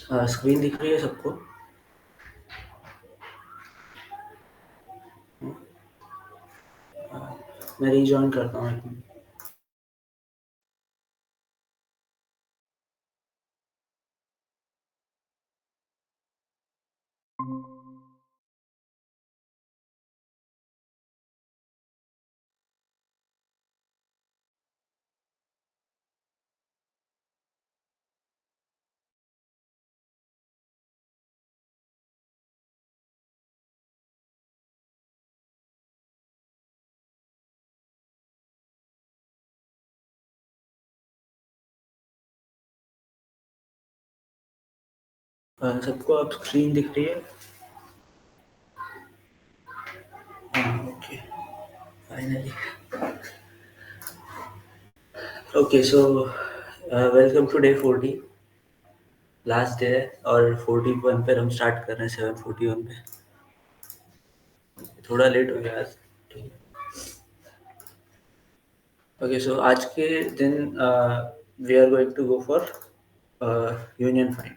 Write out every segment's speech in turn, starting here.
Screen दिख रही है सबको? मैं रीजॉइन करता हूँ 1 मिनट। सबको अब स्क्रीन दिख रही है? हाँ, okay, finally. Okay, so welcome to day 40। Last day है और 41 पर हम स्टार्ट कर रहे हैं, 7:41 पे। थोड़ा लेट हो गया आज। ठीक है। ओके, सो आज के दिन we are going to go for union find.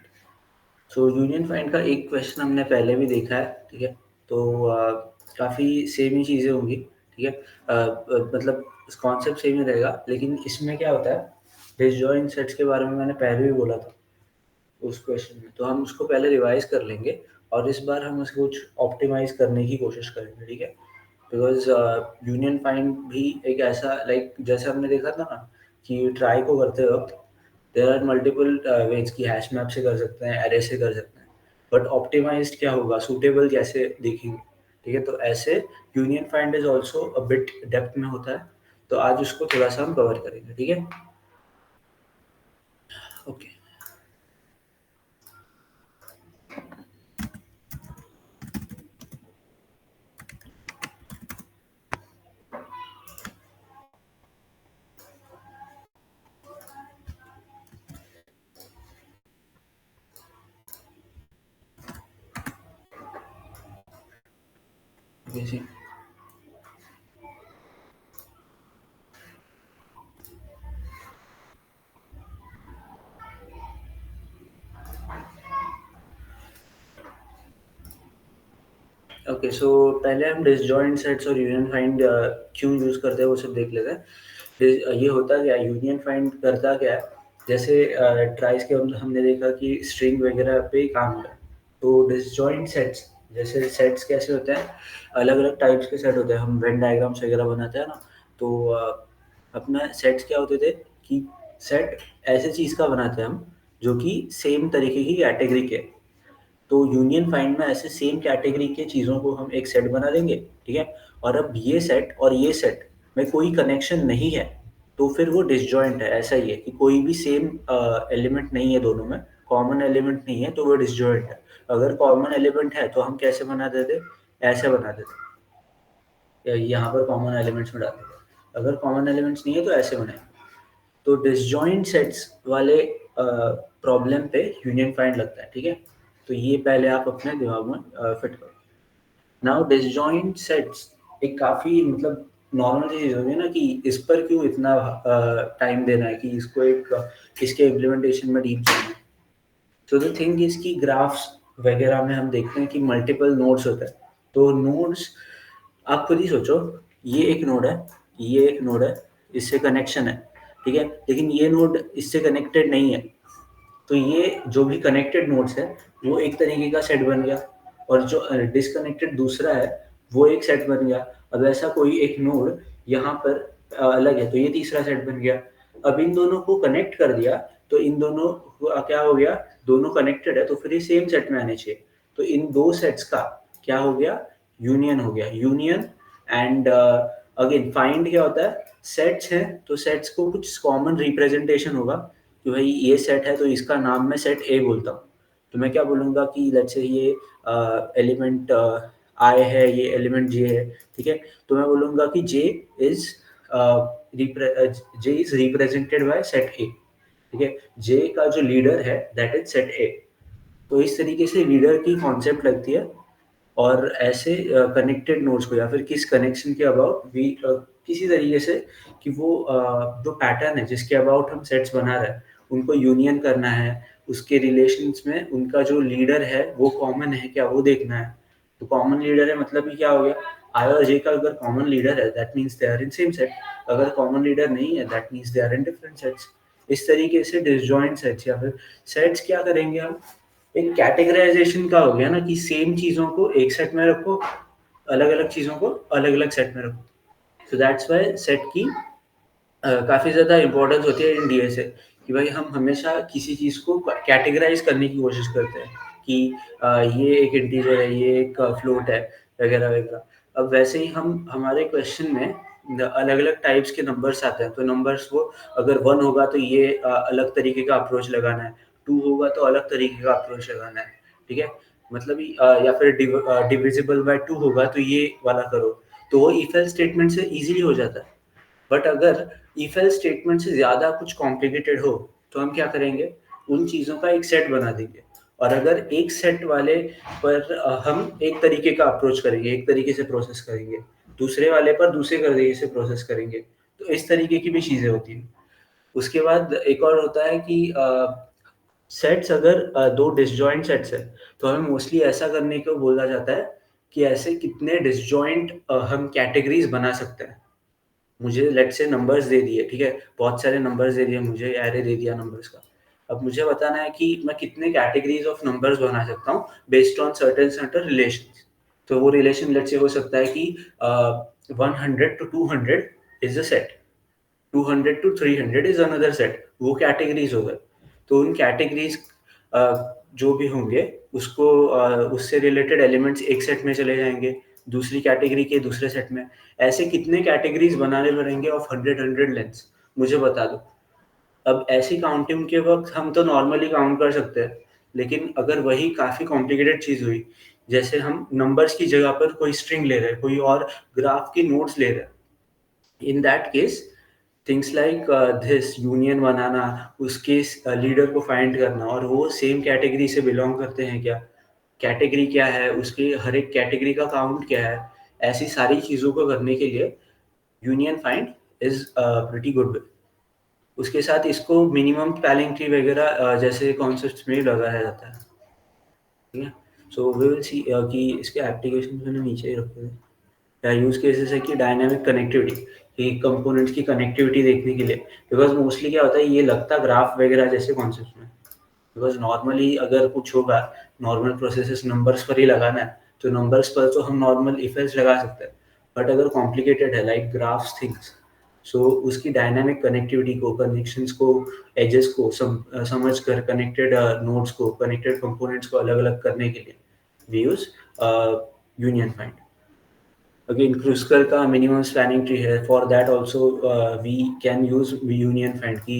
So union find का एक क्वेश्चन हमने पहले भी देखा है, ठीक है? तो काफ़ी सेम ही चीज़ें होंगी, ठीक है? मतलब कॉन्सेप्ट सेम ही रहेगा, लेकिन इसमें क्या होता है, डिसजॉइंट सेट्स के बारे में मैंने पहले भी बोला था उस क्वेश्चन में, तो हम उसको पहले रिवाइज कर लेंगे और इस बार हम उसको कुछ ऑप्टिमाइज करने की कोशिश करेंगे, ठीक है? बिकॉज यूनियन फाइंड भी एक ऐसा, लाइक जैसे हमने देखा था ना कि ट्राई को करते वक्त देयर आर मल्टीपल वेज की हैश मैप से कर सकते हैं, एरे से कर सकते हैं, बट ऑप्टिमाइज्ड क्या होगा, सूटेबल कैसे देखेंगे, ठीक है? तो ऐसे union find is also a bit depth में होता है, तो आज उसको थोड़ा सा हम कवर करेंगे, ठीक है? ओके, ओके जी। ओके, सो पहले हम डिसजॉइंट सेट्स और यूनियन फाइंड क्यों यूज़ करते हैं वो सब देख लेते हैं। ये होता क्या है, यूनियन फाइंड करता क्या है, जैसे ट्राइस के हमने देखा कि स्ट्रिंग वगैरह पे ही काम होता है। तो डिसजॉइंट सेट्स, जैसे सेट्स कैसे होते हैं, अलग अलग टाइप्स के सेट होते हैं, हम वेन डायग्राम्स वगैरह बनाते हैं ना, तो अपना सेट्स क्या होते थे कि सेट ऐसे चीज़ का बनाते हैं हम जो कि सेम तरीके की कैटेगरी के। तो यूनियन फाइंड में ऐसे सेम कैटेगरी के चीज़ों को हम एक सेट बना देंगे, ठीक है? और अब ये सेट और ये सेट में कोई कनेक्शन नहीं है, तो फिर वो डिसजॉइंट है। ऐसा ही है कि कोई भी सेम एलिमेंट नहीं है दोनों में, कॉमन एलिमेंट नहीं है, तो वो डिसजॉइंट है। अगर कॉमन एलिमेंट है तो हम कैसे बना देते, ऐसे बना देते, यहाँ पर कॉमन एलिमेंट्स में डाल देते। अगर कॉमन एलिमेंट्स नहीं है तो ऐसे बनाएंगे। तो डिसजॉइंट सेट्स वाले प्रॉब्लम पे यूनियन फाइंड लगता है, ठीक है? तो ये पहले आप अपने दिमाग में फिट करो। नाउ डिसजॉइंट सेट्स एक काफ़ी मतलब नॉर्मल चीज़ होगी ना, कि इस पर क्यों इतना टाइम देना है, कि इसको एक इसके इम्प्लीमेंटेशन में डीप जाना है। तो द थिंग इज कि ग्राफ्स वगैरह में हम देखते हैं कि मल्टीपल नोड्स होते हैं। तो नोड्स, आप खुद ही सोचो, ये एक नोड है, ये एक नोड है, इससे कनेक्शन है, ठीक है? लेकिन ये नोड इससे कनेक्टेड नहीं है, तो ये जो भी कनेक्टेड नोड्स है वो एक तरीके का सेट बन गया, और जो डिसकनेक्टेड दूसरा है वो एक सेट बन गया। अब ऐसा कोई एक नोड यहाँ पर अलग है, तो ये तीसरा सेट बन गया। अब इन दोनों को कनेक्ट कर दिया, तो इन दोनों क्या हो गया, दोनों कनेक्टेड है, तो फिर ये सेम सेट में आने चाहिए। तो इन दो सेट्स का क्या हो गया, यूनियन हो गया, यूनियन। एंड अगेन फाइंड क्या होता है, सेट्स हैं तो सेट्स को कुछ कॉमन रिप्रेजेंटेशन होगा, कि भाई ये सेट है तो इसका नाम मैं सेट ए बोलता हूँ। तो मैं क्या बोलूँगा कि लेट्स से ये एलिमेंट आई है, ये एलिमेंट जे है, ठीक है? तो मैं बोलूँगा कि is J is represented by set ए, ठीक है? जे का जो लीडर है दैट इज सेट ए। तो इस तरीके से लीडर की कॉन्सेप्ट लगती है। और ऐसे कनेक्टेड नोड्स को या फिर किस कनेक्शन के अबाउट भी किसी तरीके से, कि वो जो पैटर्न है जिसके अबाउट हम सेट्स बना रहे हैं उनको यूनियन करना है, उसके रिलेशंस में उनका जो लीडर है वो कॉमन है क्या, वो देखना है। तो कॉमन लीडर है मतलब कि क्या हो गया, आई और जे का अगर कॉमन लीडर है that means they are in same set, अगर कॉमन लीडर नहीं है that means they are in different sets. इस तरीके से डिसजॉइंट सेट्स या फिर सेट्स क्या करेंगे हम, एक कैटेगराइजेशन का हो गया ना कि सेम चीजों को एक सेट में रखो, अलग अलग चीजों को अलग अलग सेट में रखो। सो दैट्स वाई सेट की काफ़ी ज़्यादा इम्पोर्टेंस होती है इन डीएसए कि भाई हम हमेशा किसी चीज़ को कैटेगराइज करने की कोशिश करते हैं कि ये एक इंटीजर है, ये एक फ्लोट है, वगैरह वगैरह। अब वैसे ही हम हमारे क्वेश्चन में अलग अलग टाइप्स के नंबर्स आते हैं, तो नंबर्स वो अगर 1 होगा तो ये अलग तरीके का अप्रोच लगाना है, 2 होगा तो अलग तरीके का अप्रोच लगाना है, ठीक है। मतलब या फिर डिविजिबल बाय 2 होगा तो ये वाला करो, तो वो इफ एल्स स्टेटमेंट से इजीली हो जाता है। बट अगर इफ एल्स स्टेटमेंट से ज्यादा कुछ कॉम्प्लिकेटेड हो तो हम क्या करेंगे, उन चीजों का एक सेट बना देंगे, और अगर एक सेट वाले पर हम एक तरीके का अप्रोच करेंगे, एक तरीके से प्रोसेस करेंगे, दूसरे वाले पर दूसरे तरीके से प्रोसेस करेंगे, तो इस तरीके की भी चीजें होती हैं। उसके बाद एक और होता है कि सेट्स अगर दो डिसजॉइंट सेट्स है तो हमें मोस्टली ऐसा करने को बोला जाता है कि ऐसे कितने डिसजॉइंट हम कैटेगरीज बना सकते हैं। मुझे लेट्स से नंबर्स दे दिए, ठीक है, बहुत सारे नंबर्स दे दिए, मुझे एरे दे दिया नंबर्स का। अब मुझे बताना है कि मैं कितने कैटेगरीज ऑफ नंबर्स बना सकता हूँ based on certain certain relations. तो वो रिलेशन लेट्स से हो सकता है कि 100 to 200 is a set, 200 to 300 is another set, वो कैटेगरीज हो गए। तो उन कैटेगरीज जो भी होंगे उसको उससे रिलेटेड एलिमेंट्स एक सेट में चले जाएंगे, दूसरी कैटेगरी के दूसरे सेट में। ऐसे कितने कैटेगरीज बनाने पड़ेंगे ऑफ 100 लेंथ्स, मुझे बता दो। अब ऐसी काउंटिंग के वक्त हम तो नॉर्मली काउंट कर सकते हैं, लेकिन अगर वही काफी कॉम्प्लिकेटेड चीज हुई, जैसे हम नंबर्स की जगह पर कोई स्ट्रिंग ले रहे हैं, कोई और ग्राफ की नोट्स ले रहे हैं, in that case things like this union बनाना, उसके लीडर को फाइंड करना, और वो सेम कैटेगरी से बिलोंग करते हैं क्या, कैटेगरी क्या है उसके, हर एक कैटेगरी का काउंट क्या है, ऐसी सारी चीजों को करने के लिए union find is pretty good. उसके साथ इसको मिनिमम स्पेलिंग ट्री वगैरह जैसे कॉन्सेप्ट्स में लगाया जाता है, ठीक है। सो वी विल सी कि इसके एप्लीकेशन मैंने नीचे ही रखे हैं, या यूज केसेस है कि डायनामिक कनेक्टिविटी, कि कंपोनेंट्स की कनेक्टिविटी देखने के लिए। बिकॉज मोस्टली क्या होता है, ये लगता ग्राफ वगैरह जैसे कॉन्सेप्ट में, बिकॉज नॉर्मली अगर कुछ होगा, नॉर्मल प्रोसेसेस नंबर्स पर ही लगाना है, तो नंबर्स पर तो हम नॉर्मल इफ एल्स लगा सकते हैं। बट अगर कॉम्प्लिकेटेड है लाइक ग्राफ्स थिंग्स, सो उसकी डायनामिक कनेक्टिविटी को, कनेक्शंस को, एजेस को समझ कर, कनेक्टेड नोड्स को, कनेक्टेड कंपोनेंट्स को अलग अलग करने के लिए we use union find. Again, Kruskal का minimum spanning tree है, for that also we can use union find की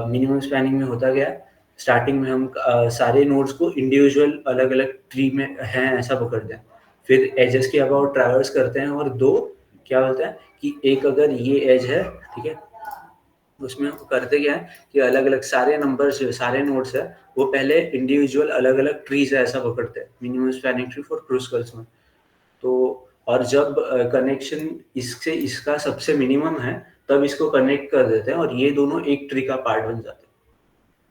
minimum spanning में होता क्या है, स्टार्टिंग में हम सारे नोड्स को इंडिविजुअल अलग अलग ट्री में हैं ऐसा पकड़ते हैं, फिर एजेस के अबाउट ट्रैवर्स करते हैं, और दो क्या होता है कि एक अगर ये एज है, ठीक है, उसमें हम करते क्या है कि अलग अलग सारे नंबर्स, सारे नोड्स है, वो पहले इंडिविजुअल अलग अलग ट्रीज है ऐसा पकड़ते हैं, मिनिमम स्पैनिंग ट्री फॉर क्रूस्कल्स में। तो और जब कनेक्शन इससे इसका सबसे मिनिमम है तब इसको कनेक्ट कर देते हैं, और ये दोनों एक ट्री का पार्ट बन जाते हैं,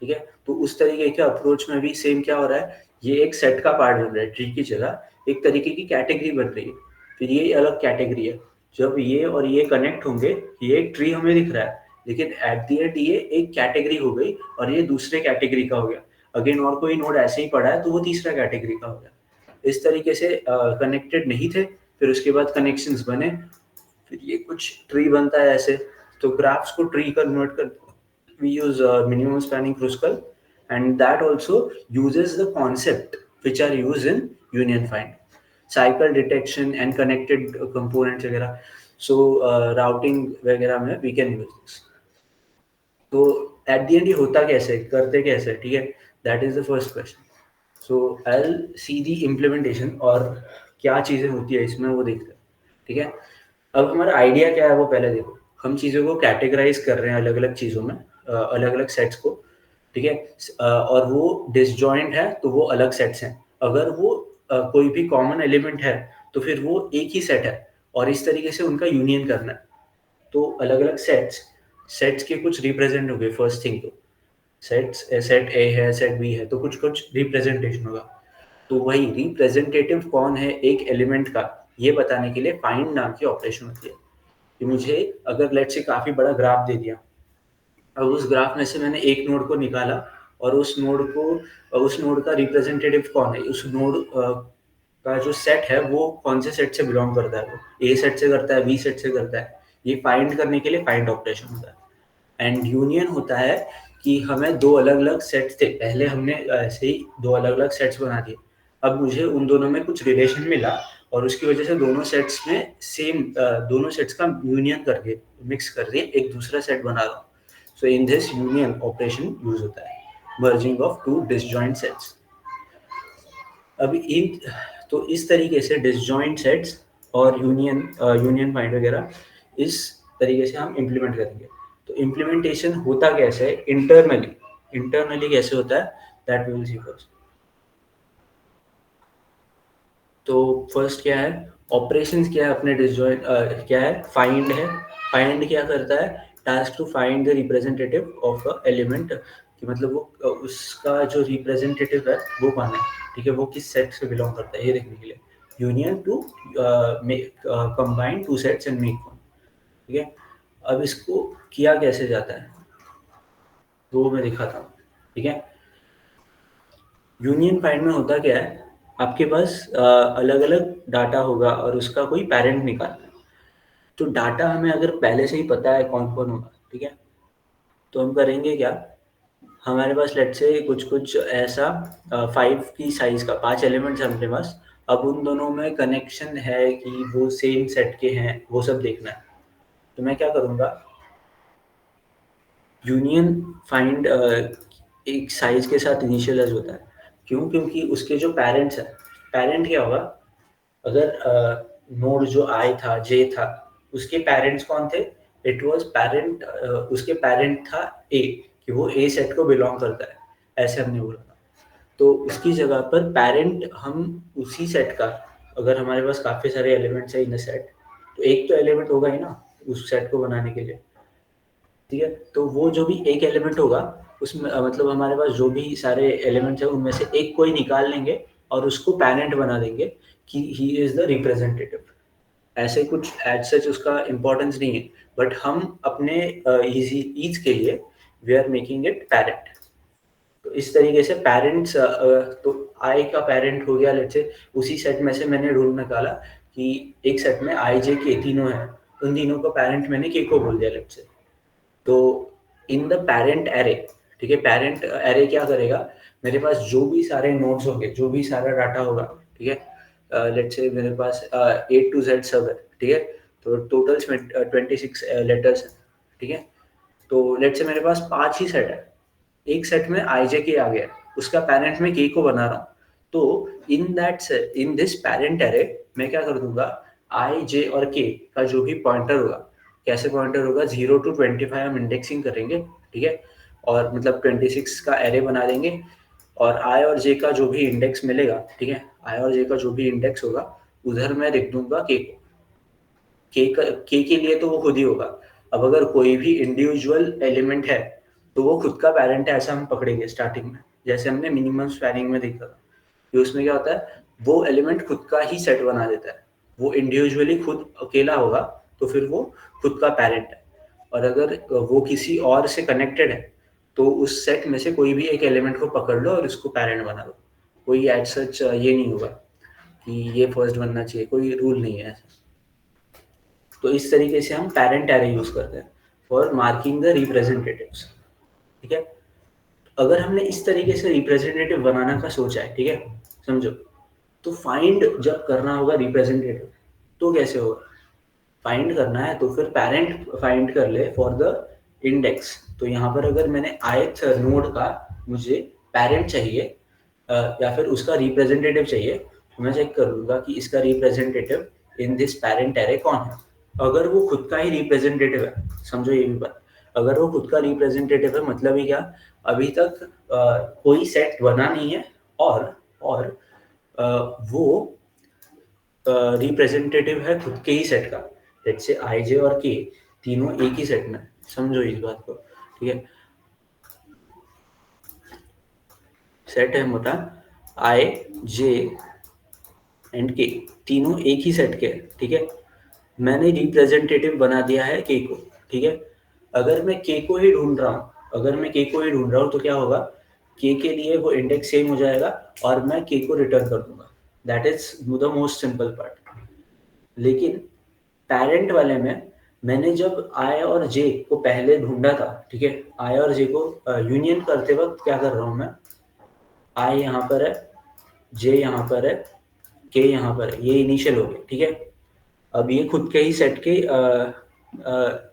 ठीक है। तो उस तरीके के अप्रोच में भी सेम क्या हो रहा है, ये एक सेट का पार्ट बन रहा है, ट्री की जगह एक तरीके की कैटेगरी बन रही है, फिर ये अलग कैटेगरी है। जब ये और ये कनेक्ट होंगे, ये एक ट्री हमें दिख रहा है, लेकिन एट दी एंड ये एक कैटेगरी हो गई और ये दूसरे कैटेगरी का हो गया। अगेन और कोई नोड ऐसे ही पड़ा है तो वो तीसरा कैटेगरी का हो गया। इस तरीके से कनेक्टेड नहीं थे, फिर उसके बाद कनेक्शंस बने, फिर ये कुछ ट्री बनता है ऐसे। तो ग्राफ्स को ट्री कन्वर्ट कर, we use minimum spanning Kruskal, and that also uses the concept which are used in union find, cycle detection and connected components वगैरह। So routing वगैरह में we can use this। तो eight the and ये होता कैसे, करते कैसे, ठीक है, that is the first question. So I will see the implementation, और क्या चीजें होती है इसमें वो देखते हैं, ठीक है। अब हमारा आइडिया क्या है वो पहले देखो, हम चीज़ों को कैटेगराइज कर रहे हैं अलग अलग चीज़ों में, अलग अलग सेट्स को, ठीक है। और वो डिसजॉइंट है तो वो अलग सेट्स हैं, अगर वो कोई भी कॉमन एलिमेंट है तो फिर वो एक ही सेट है, और इस तरीके से उनका यूनियन करना है। तो अलग अलग सेट्स, सेट्स के कुछ रिप्रेजेंट हो गए फर्स्ट थिंग तो, सेट ए है, सेट बी है, तो कुछ कुछ रिप्रेजेंटेशन होगा। तो वही रिप्रेजेंटेटिव कौन है एक एलिमेंट का, ये बताने के लिए फाइंड नाम की ऑपरेशन होती है। कि मुझे अगर लेट्स से काफी बड़ा ग्राफ दे दिया, अब उस ग्राफ में से मैंने एक नोड को निकाला, और उस नोड का रिप्रेजेंटेटिव कौन है, उस नोड का जो सेट है वो कौन से सेट से बिलोंग करता है, वो ए सेट से करता है, बी सेट से करता है, ये फाइंड करने के लिए फाइंड ऑपरेशन होता है। एंड यूनियन होता है कि हमें दो अलग अलग सेट्स थे, पहले हमने ऐसे ही दो अलग अलग सेट्स बना दिए, अब मुझे उन दोनों में कुछ रिलेशन मिला, और उसकी वजह से दोनों सेट्स में दोनों सेट्स का यूनियन करके मिक्स करके एक दूसरा सेट बना रहा हूँ। So in this union operation use होता है, merging of two disjoint sets. अब इन तो इस तरीके से डिसजॉइंट सेट्स और यूनियन फाइंड वगैरह इस तरीके से हम इम्प्लीमेंट करेंगे। तो इम्प्लीमेंटेशन होता कैसे है इंटरनली, कैसे होता है that we will see first. तो फर्स्ट क्या है, ऑपरेशंस क्या है अपने डिसजॉइंट, क्या है फाइंड है। फाइंड क्या करता है, task to find the representative of a element, कि मतलब वो उसका जो रिप्रेजेंटेटिव है वो कौन है, ठीक है, वो किस सेट से बिलोंग करता है ये देखने के लिए। Union to make combine two sets and make one, ठीक है। अब इसको किया कैसे जाता है तो वो मैं दिखाता हूँ, ठीक है। यूनियन फाइंड में होता क्या है, आपके पास अलग अलग डाटा होगा और उसका कोई पेरेंट निकालना है। तो डाटा हमें अगर पहले से ही पता है कौन कौन होगा, ठीक है, तो हम करेंगे क्या, हमारे पास लेट से कुछ कुछ ऐसा 5 की साइज का 5 एलिमेंट्स है हमारे पास। अब उन दोनों में कनेक्शन है कि वो सेम सेट के हैं, वो सब देखना है। तो मैं क्या करूँगा, यूनियन फाइंड एक साइज के साथ इनिशियलाइज होता है। क्यों, क्योंकि उसके जो पेरेंट्स है, पेरेंट क्या होगा, अगर नोड जो आई था, जे था, उसके पेरेंट्स कौन थे, इट वाज पेरेंट, उसके पेरेंट था ए, कि वो ए सेट को बिलोंग करता है, ऐसे हमने बोला था। तो उसकी जगह पर पेरेंट हम उसी सेट का, अगर हमारे पास काफी सारे एलिमेंट्स है इन अ सेट, तो एक तो एलिमेंट होगा ही ना उस सेट को बनाने के लिए, ठीक है। तो वो जो भी एक एलिमेंट होगा उसमें मतलब हमारे पास जो भी सारे एलिमेंट्स हैं उनमें से एक कोई निकाल लेंगे और उसको पेरेंट बना देंगे कि ही इज द रिप्रेजेंटेटिव। ऐसे कुछ एज सच उसका इम्पोर्टेंस नहीं है, बट हम अपने इजी ईज के लिए we are making it parent. तो इस तरीके से पेरेंट्स, तो आई का पेरेंट हो गया लेट्स से, उसी सेट में से मैंने रूल निकाला कि एक सेट में आई जे के तीनों है, उन तीनों को पेरेंट मैंने के को बोल दिया लेट्स से। तो इन द पेरेंट एरे, ठीक है, पेरेंट एरे क्या करेगा, मेरे पास जो भी सारे नोड्स होंगे, जो भी सारा डाटा होगा, ठीक है, लेट्स से मेरे पास ए टू जेड सब है, ठीक है, तो टोटल 26 लेटर्स है, ठीक है। तो लेट्स से मेरे पास 5 ही सेट है, एक सेट में आई जे के आ गया, उसका पेरेंट में के को बना रहा हूँ। तो इन दिस पेरेंट एरे मैं क्या कर दूंगा, आई जे और के का जो भी पॉइंटर होगा, कैसे पॉइंटर होगा, 0 to 25 हम इंडेक्सिंग करेंगे, ठीक है, और मतलब 26 का एरे बना देंगे, और आई और जे का जो भी इंडेक्स मिलेगा, ठीक है, आई और जे का जो भी इंडेक्स होगा उधर मैं लिख दूंगा के को। के के लिए तो वो खुद ही होगा। अब अगर कोई भी इंडिविजुअल एलिमेंट है तो वो खुद का पेरेंट है, ऐसा हम पकड़ेंगे स्टार्टिंग में, जैसे हमने मिनिमम स्पैनिंग में देखा था कि उसमें क्या होता है, वो एलिमेंट खुद का ही सेट बना देता है, वो इंडिविजुअली खुद अकेला होगा तो फिर वो खुद का पेरेंट है। और अगर वो किसी और से कनेक्टेड है तो उस सेट में से कोई भी एक एलिमेंट को पकड़ लो और उसको पेरेंट बना लो। कोई एज सच ये नहीं होगा कि ये फर्स्ट बनना चाहिए, कोई रूल नहीं है ऐसा। तो इस तरीके से हम पेरेंट एरे यूज करते हैं फॉर मार्किंग द रिप्रेजेंटेटिव्स, ठीक है। अगर हमने इस तरीके से रिप्रेजेंटेटिव बनाना का सोचा है, ठीक है, समझो, तो फाइंड जब करना होगा रिप्रेजेंटेटिव तो कैसे होगा, फाइंड करना है तो फिर पेरेंट फाइंड कर ले फॉर द इंडेक्स। तो यहाँ पर अगर मैंने ith नोड का मुझे पेरेंट चाहिए, या फिर उसका रिप्रेजेंटेटिव चाहिए, तो मैं चेक कर लूंगा कि इसका representative in this parent array कौन है। अगर वो खुद का ही रिप्रेजेंटेटिव है, समझो ये भी बात, अगर वो खुद का रिप्रेजेंटेटिव है मतलब ही क्या, अभी तक कोई सेट बना नहीं है, और वो रिप्रेजेंटेटिव है खुद के ही सेट का, लेट्स से आई जे और के तीनों एक ही सेट में, समझो इस बात को, ठीक है। सेट है मोटा आई जे एंड के, तीनों एक ही सेट के हैं, ठीक है। मैंने रिप्रेजेंटेटिव बना दिया है के को, ठीक है। अगर मैं के को ही ढूंढ रहा हूँ, तो क्या होगा, के के लिए वो इंडेक्स सेम हो जाएगा और मैं के को रिटर्न कर दूंगा। That is the most simple part. लेकिन पैरेंट वाले में मैंने जब आई और जे को पहले ढूंढा था, ठीक है, आई और जे को यूनियन करते वक्त क्या कर रहा हूँ मैं, आई यहाँ पर है, जे यहाँ पर है, के यहाँ पर है, ये इनिशियल हो गए, ठीक है। अब ये खुद के ही सेट के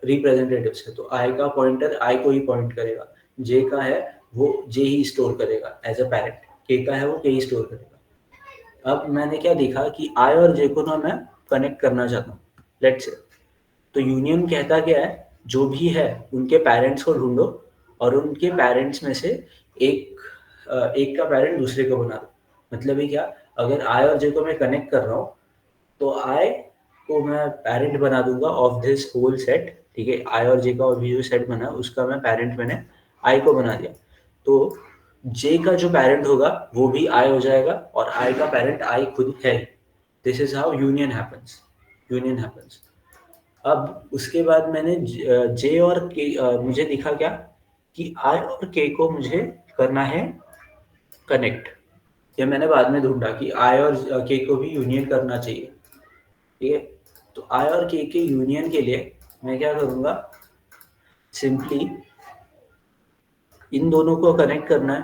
रिप्रेजेंटेटिव्स है, तो आई का पॉइंटर आई को ही पॉइंट करेगा, जे का है वो जे ही स्टोर करेगा एज अ पैरेंट, के का है वो के ही स्टोर करेगा। अब मैंने क्या देखा कि आई और जे को ना मैं कनेक्ट करना चाहता हूँ, लेट्स से। तो यूनियन कहता क्या है, जो भी है उनके पेरेंट्स को ढूंढो और उनके पेरेंट्स में से एक का पेरेंट दूसरे को बना दो। मतलब ही क्या, अगर आई और जे को मैं कनेक्ट कर रहा हूँ तो आई को मैं पेरेंट बना दूंगा ऑफ दिस होल सेट, ठीक है। आई और जे का अभी जो सेट बना उसका मैं पेरेंट मैंने आई को बना दिया, तो जे का जो पेरेंट होगा वो भी आई हो जाएगा और आई का पेरेंट आई खुद है। This is how union happens. अब उसके बाद मैंने जे और के, मुझे दिखा क्या कि आई और के को मुझे करना है कनेक्ट। ये मैंने बाद में ढूंढा कि आई और के को भी यूनियन करना चाहिए, ठीक है। तो आई और के यूनियन के लिए मैं क्या करूंगा, सिंपली इन दोनों को कनेक्ट करना है।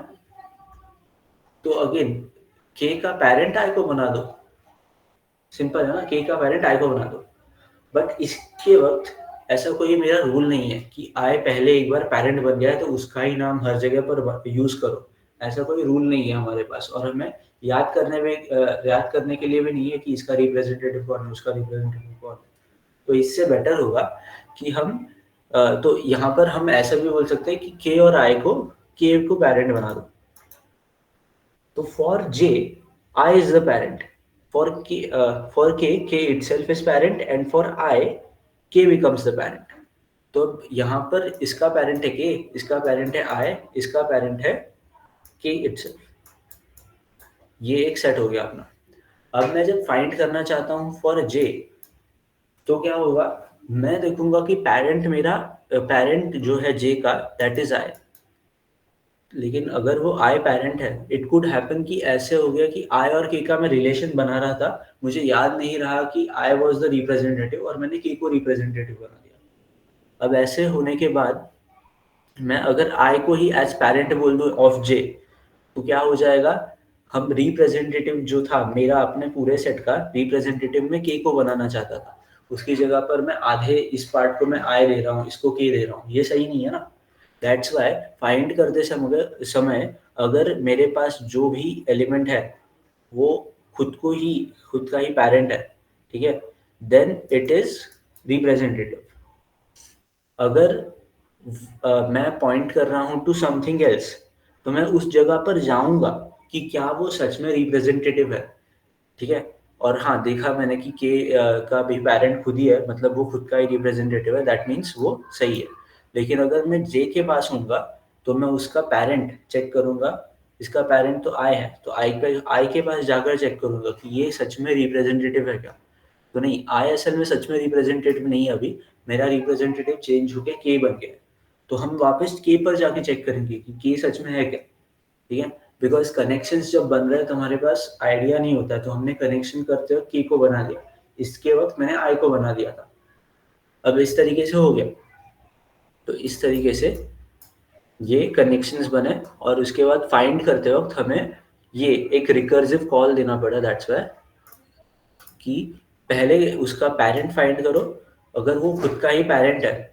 तो अगेन के का पेरेंट आई को बना दो, सिंपल है ना, के का पेरेंट आई को बना दो। बट इसके वक्त ऐसा कोई मेरा रूल नहीं है कि आई पहले एक बार पेरेंट बन गया है तो उसका ही नाम हर जगह पर यूज करो। ऐसा कोई रूल नहीं है हमारे पास, और हमें याद करने के लिए भी नहीं है कि इसका रिप्रेजेंटेटिव कौन है, उसका रिप्रेजेंटेटिव कौन है। तो इससे बेटर होगा कि तो यहाँ पर हम ऐसा भी बोल सकते हैं कि के और आई को, के को पेरेंट बना दो। तो for J I is the parent, for k itself is parent, and for I k becomes the parent। तो यहाँ पर इसका पेरेंट है के, इसका पेरेंट है आई, इसका पेरेंट है के itself। ये एक सेट हो गया अपना। अब मैं जब फाइंड करना चाहता हूँ फॉर जे, तो क्या होगा, मैं देखूंगा कि पेरेंट जो है जे का दैट इज आई। लेकिन अगर वो आई पेरेंट है, इट कुड हैपन कि ऐसे हो गया कि आई और के का मैं रिलेशन बना रहा था, मुझे याद नहीं रहा कि आई वाज द रिप्रेजेंटेटिव और मैंने के को रिप्रेजेंटेटिव बना दिया। अब ऐसे होने के बाद मैं अगर आई को ही एज पेरेंट बोल दूं ऑफ जे, तो क्या हो जाएगा, हम रिप्रेजेंटेटिव जो था मेरा अपने पूरे सेट का रिप्रेजेंटेटिव में के को बनाना चाहता था, उसकी जगह पर मैं आधे इस पार्ट को मैं आई दे रहा हूँ, इसको के दे रहा हूँ, ये सही नहीं है ना। दैट्स वाई फाइंड करते समय अगर मेरे पास जो भी एलिमेंट है वो खुद का ही पेरेंट है, ठीक है, देन इट इज रिप्रेजेंटेटिव। अगर मैं पॉइंट कर रहा हूँ टू समथिंग एल्स, तो मैं उस जगह पर जाऊंगा कि क्या वो सच में रिप्रेजेंटेटिव है, ठीक है। और हाँ, देखा मैंने कि के का भी पेरेंट खुद ही है, मतलब वो खुद का ही रिप्रेजेंटेटिव है, दैट मीन्स वो सही है। लेकिन अगर मैं जे के पास हूँगा तो मैं उसका पेरेंट चेक करूंगा, इसका पेरेंट तो आई है, तो आई के पास जाकर चेक करूंगा कि ये सच में रिप्रेजेंटेटिव है क्या। तो नहीं, आई असल में सच में रिप्रेजेंटेटिव नहीं है, अभी मेरा रिप्रेजेंटेटिव चेंज होके के बन गया है। तो हम वापस के पर जाके चेक करेंगे कि के सच में है क्या, ठीक है। बिकॉज कनेक्शंस जब बन रहे हैं तो हमारे पास आइडिया नहीं होता है, तो हमने कनेक्शन करते हुए के को बना दिया, इसके वक्त मैंने आई को बना दिया था। अब इस तरीके से हो गया। तो इस तरीके से ये कनेक्शंस बने, और उसके बाद फाइंड करते वक्त हमें ये एक रिकर्सिव कॉल देना पड़ा, दैट्स वाई कि पहले उसका पेरेंट फाइंड करो, अगर वो खुद का ही पेरेंट है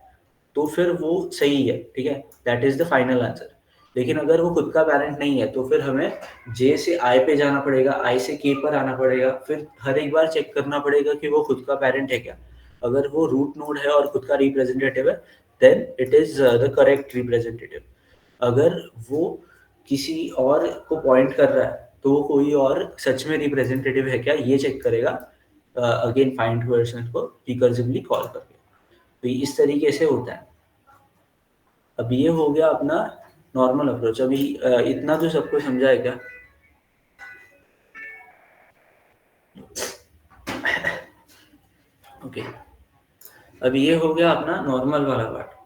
तो फिर वो सही है, ठीक है, that is the final answer. लेकिन अगर वो खुद का पेरेंट नहीं है तो फिर हमें जे से आई पे जाना पड़ेगा, आई से के पर आना पड़ेगा, फिर हर एक बार चेक करना पड़ेगा कि वो खुद का पेरेंट है क्या। अगर वो रूट नोड है और खुद का रिप्रेजेंटेटिव है, then it is the correct representative. अगर वो किसी और को पॉइंट कर रहा है तो वो कोई और सच में रिप्रेजेंटेटिव है क्या, ये चेक करेगा अगेन फाइंड पर्सन को रिकर्सिवली कॉल करके। तो इस तरीके से होता है। अब ये हो गया अपना नॉर्मल अप्रोच। अभी इतना तो सबको समझा है क्या? ओके, अब ये हो गया अपना नॉर्मल वाला पार्ट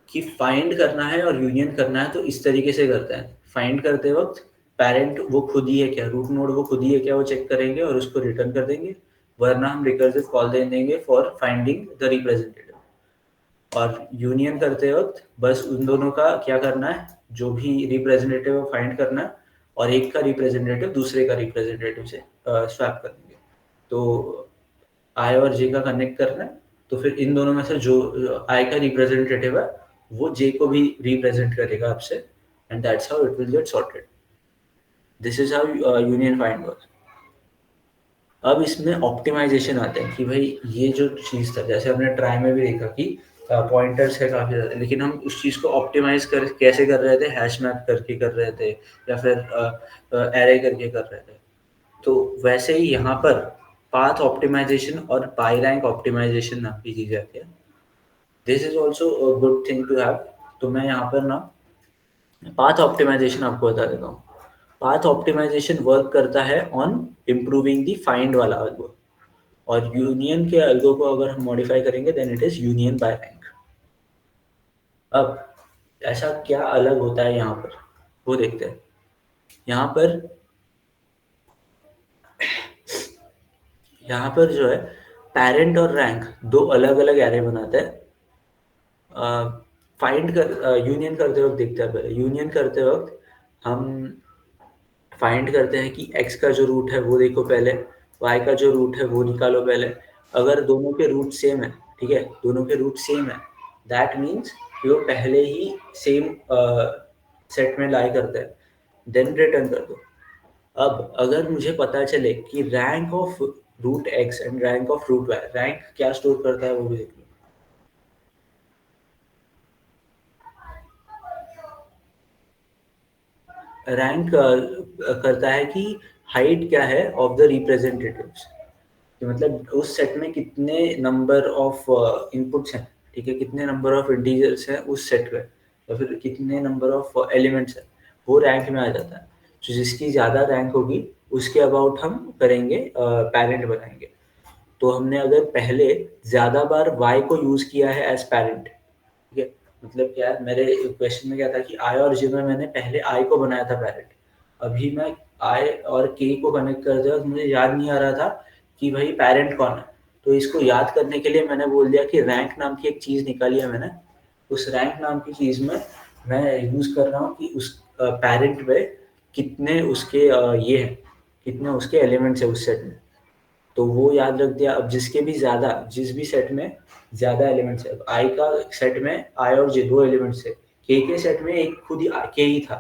कि फाइंड करना है और यूनियन करना है, तो इस तरीके से करते हैं। फाइंड करते वक्त पेरेंट वो खुद ही है क्या, रूट नोड वो खुद ही है क्या, वो चेक करेंगे और उसको रिटर्न कर देंगे, वरना हम रिकर्सिव कॉल दे देंगे फॉर फाइंडिंग द रिप्रेजेंटेटिव। और यूनियन करते वक्त बस उन दोनों का क्या करना है, जो भी रिप्रेजेंटेटिव फाइंड करना है, और एक का रिप्रेजेंटेटिव दूसरे का रिप्रेजेंटेटिव से स्वैप कर देंगे। तो आई और जे का कनेक्ट करना है, तो फिर इन दोनों में से जो आई का रिप्रेजेंटेटिव है वो जे को भी रिप्रेजेंट करेगा आपसे, and that's how it will get sorted. This is how union find works. अब इसमें ऑप्टिमाइजेशन आते हैं कि भाई ये जो चीज़ था, जैसे हमने ट्राई में भी देखा कि पॉइंटर्स है काफ़ी ज़्यादा, लेकिन हम उस चीज़ को ऑप्टिमाइज कर कैसे कर रहे थे, हैश मैप करके कर रहे थे या फिर एरे करके कर रहे थे। तो वैसे ही यहाँ पर पाथ ऑप्टिमाइजेशन और बाई रैंक ऑप्टिमाइजेशन नाम की चीज़ आती है। This is also good thing to have. तो मैं यहाँ पर ना पाथ ऑप्टिमाइजेशन आपको बता देता हूँ। पाथ ऑप्टिमाइजेशन वर्क करता है ऑन इम्प्रूविंग द फाइंड वाला अल्गो, और यूनियन के अल्गो को अगर हम मॉडिफाई करेंगे then it is union by rank. अब ऐसा क्या अलग होता है यहाँ पर, वो देखते हैं। यहाँ पर यहाँ पर जो है पेरेंट और रैंक दो अलग अलग एरे बनाते हैं। फाइंड कर यूनियन करते वक्त देखते हैं, पहले यूनियन करते वक्त हम फाइंड करते हैं कि x का जो रूट है वो देखो पहले, y का जो रूट है वो निकालो पहले। अगर दोनों के रूट सेम है, ठीक है, दोनों के रूट सेम है, दैट मीन्स कि वो पहले ही सेम सेट में लाई करते हैं, देन रिटर्न कर दो। अब अगर मुझे पता चले कि rank of root X and rank of root Y, rank क्या स्टोर करता है वो भी देख लो। रैंक करता है कि हाइट क्या है ऑफ द रिप्रेजेंटेटिव्स, कि मतलब उस सेट में कितने नंबर ऑफ इनपुट्स हैं, ठीक है, कितने नंबर ऑफ इंटीजर्स हैं उस सेट में, या फिर कितने नंबर ऑफ एलिमेंट्स हैं, वो रैंक में आ जाता है। तो जिसकी ज़्यादा रैंक होगी उसके अबाउट हम करेंगे, पेरेंट बनाएंगे। तो हमने अगर पहले ज़्यादा बार y को यूज़ किया है एज पेरेंट, ठीक है, मतलब क्या है, मेरे क्वेश्चन में क्या था कि आई और जे में मैंने पहले आई को बनाया था पेरेंट। अभी मैं आई और के को कनेक्ट करते वक्त मुझे याद नहीं आ रहा था कि भाई पेरेंट कौन है। तो इसको याद करने के लिए मैंने बोल दिया कि रैंक नाम की एक चीज़ निकाली है मैंने। उस रैंक नाम की चीज़ में मैं यूज़ कर रहा हूँ कि उस पेरेंट में कितने उसके ये हैं, कितने उसके एलिमेंट्स है उस सेट में। तो वो याद रख दिया। अब जिसके भी ज़्यादा, जिस भी सेट में ज़्यादा एलिमेंट्स है, आई का सेट में आई और जे दो एलिमेंट्स है, के सेट में एक खुद ही के ही था,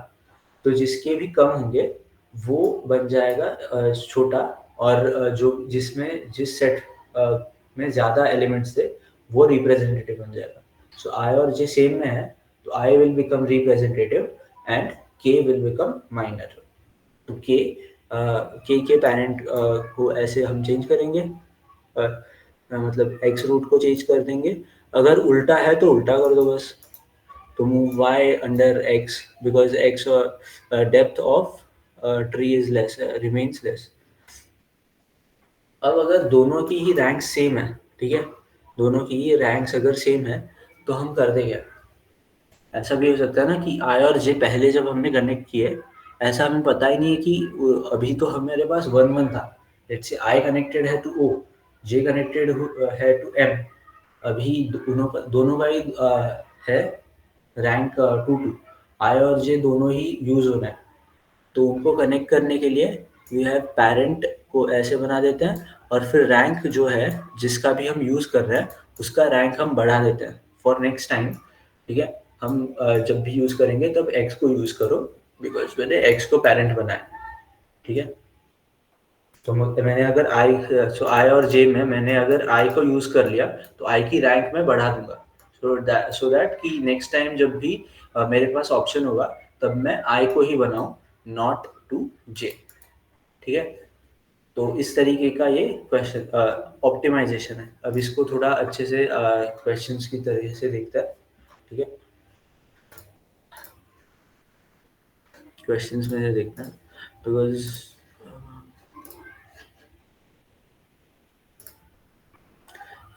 तो जिसके भी कम होंगे वो बन जाएगा छोटा, और जो जिसमें जिस सेट में ज़्यादा एलिमेंट्स थे वो रिप्रेजेंटेटिव बन जाएगा। सो आई और जे सेम में है, तो I will become representative and के विल बिकम माइनर। तो के पेरेंट को ऐसे हम चेंज करेंगे, मतलब एक्स रूट को चेंज कर देंगे। अगर उल्टा है तो उल्टा कर दो बस। तो move Y under X because X depth of tree is less, remains less. अब अगर दोनों की ही रैंक सेम है, ठीक है, दोनों की ही रैंक्स अगर सेम है, तो हम कर देंगे। ऐसा भी हो सकता है ना कि आई और जे पहले जब हमने कनेक्ट किए, ऐसा हमें पता ही नहीं है कि अभी तो हमारे पास वन वन था। लेट्स से आई कनेक्टेड है टू ओ, जे कनेक्टेड है टू एम। अभी दोनों का ही है रैंक टू टू। आई और जे दोनों ही यूज हो रहे हैं, तो उनको कनेक्ट करने के लिए वी हैव पेरेंट को ऐसे बना देते हैं, और फिर रैंक जो है जिसका भी हम यूज़ कर रहे हैं उसका रैंक हम बढ़ा देते हैं फॉर नेक्स्ट टाइम। ठीक है, हम जब भी यूज़ करेंगे तब एक्स को यूज़ करो, बिकॉज मैंने एक्स को पेरेंट बनाया। ठीक है, तो मैंने अगर आई, सो आई और जे में मैंने अगर आई को यूज़ कर लिया तो आई की रैंक मैं बढ़ा दूंगा, सो दैट कि नेक्स्ट टाइम जब भी मेरे पास ऑप्शन होगा तब मैं आई को ही बनाऊं, नॉट टू जे। ठीक है, तो इस तरीके का ये क्वेश्चन ऑप्टिमाइजेशन है। अब इसको थोड़ा अच्छे से क्वेश्चंस की तरह से देखते हैं। ठीक है, क्वेश्चंस में से देखना बिकॉज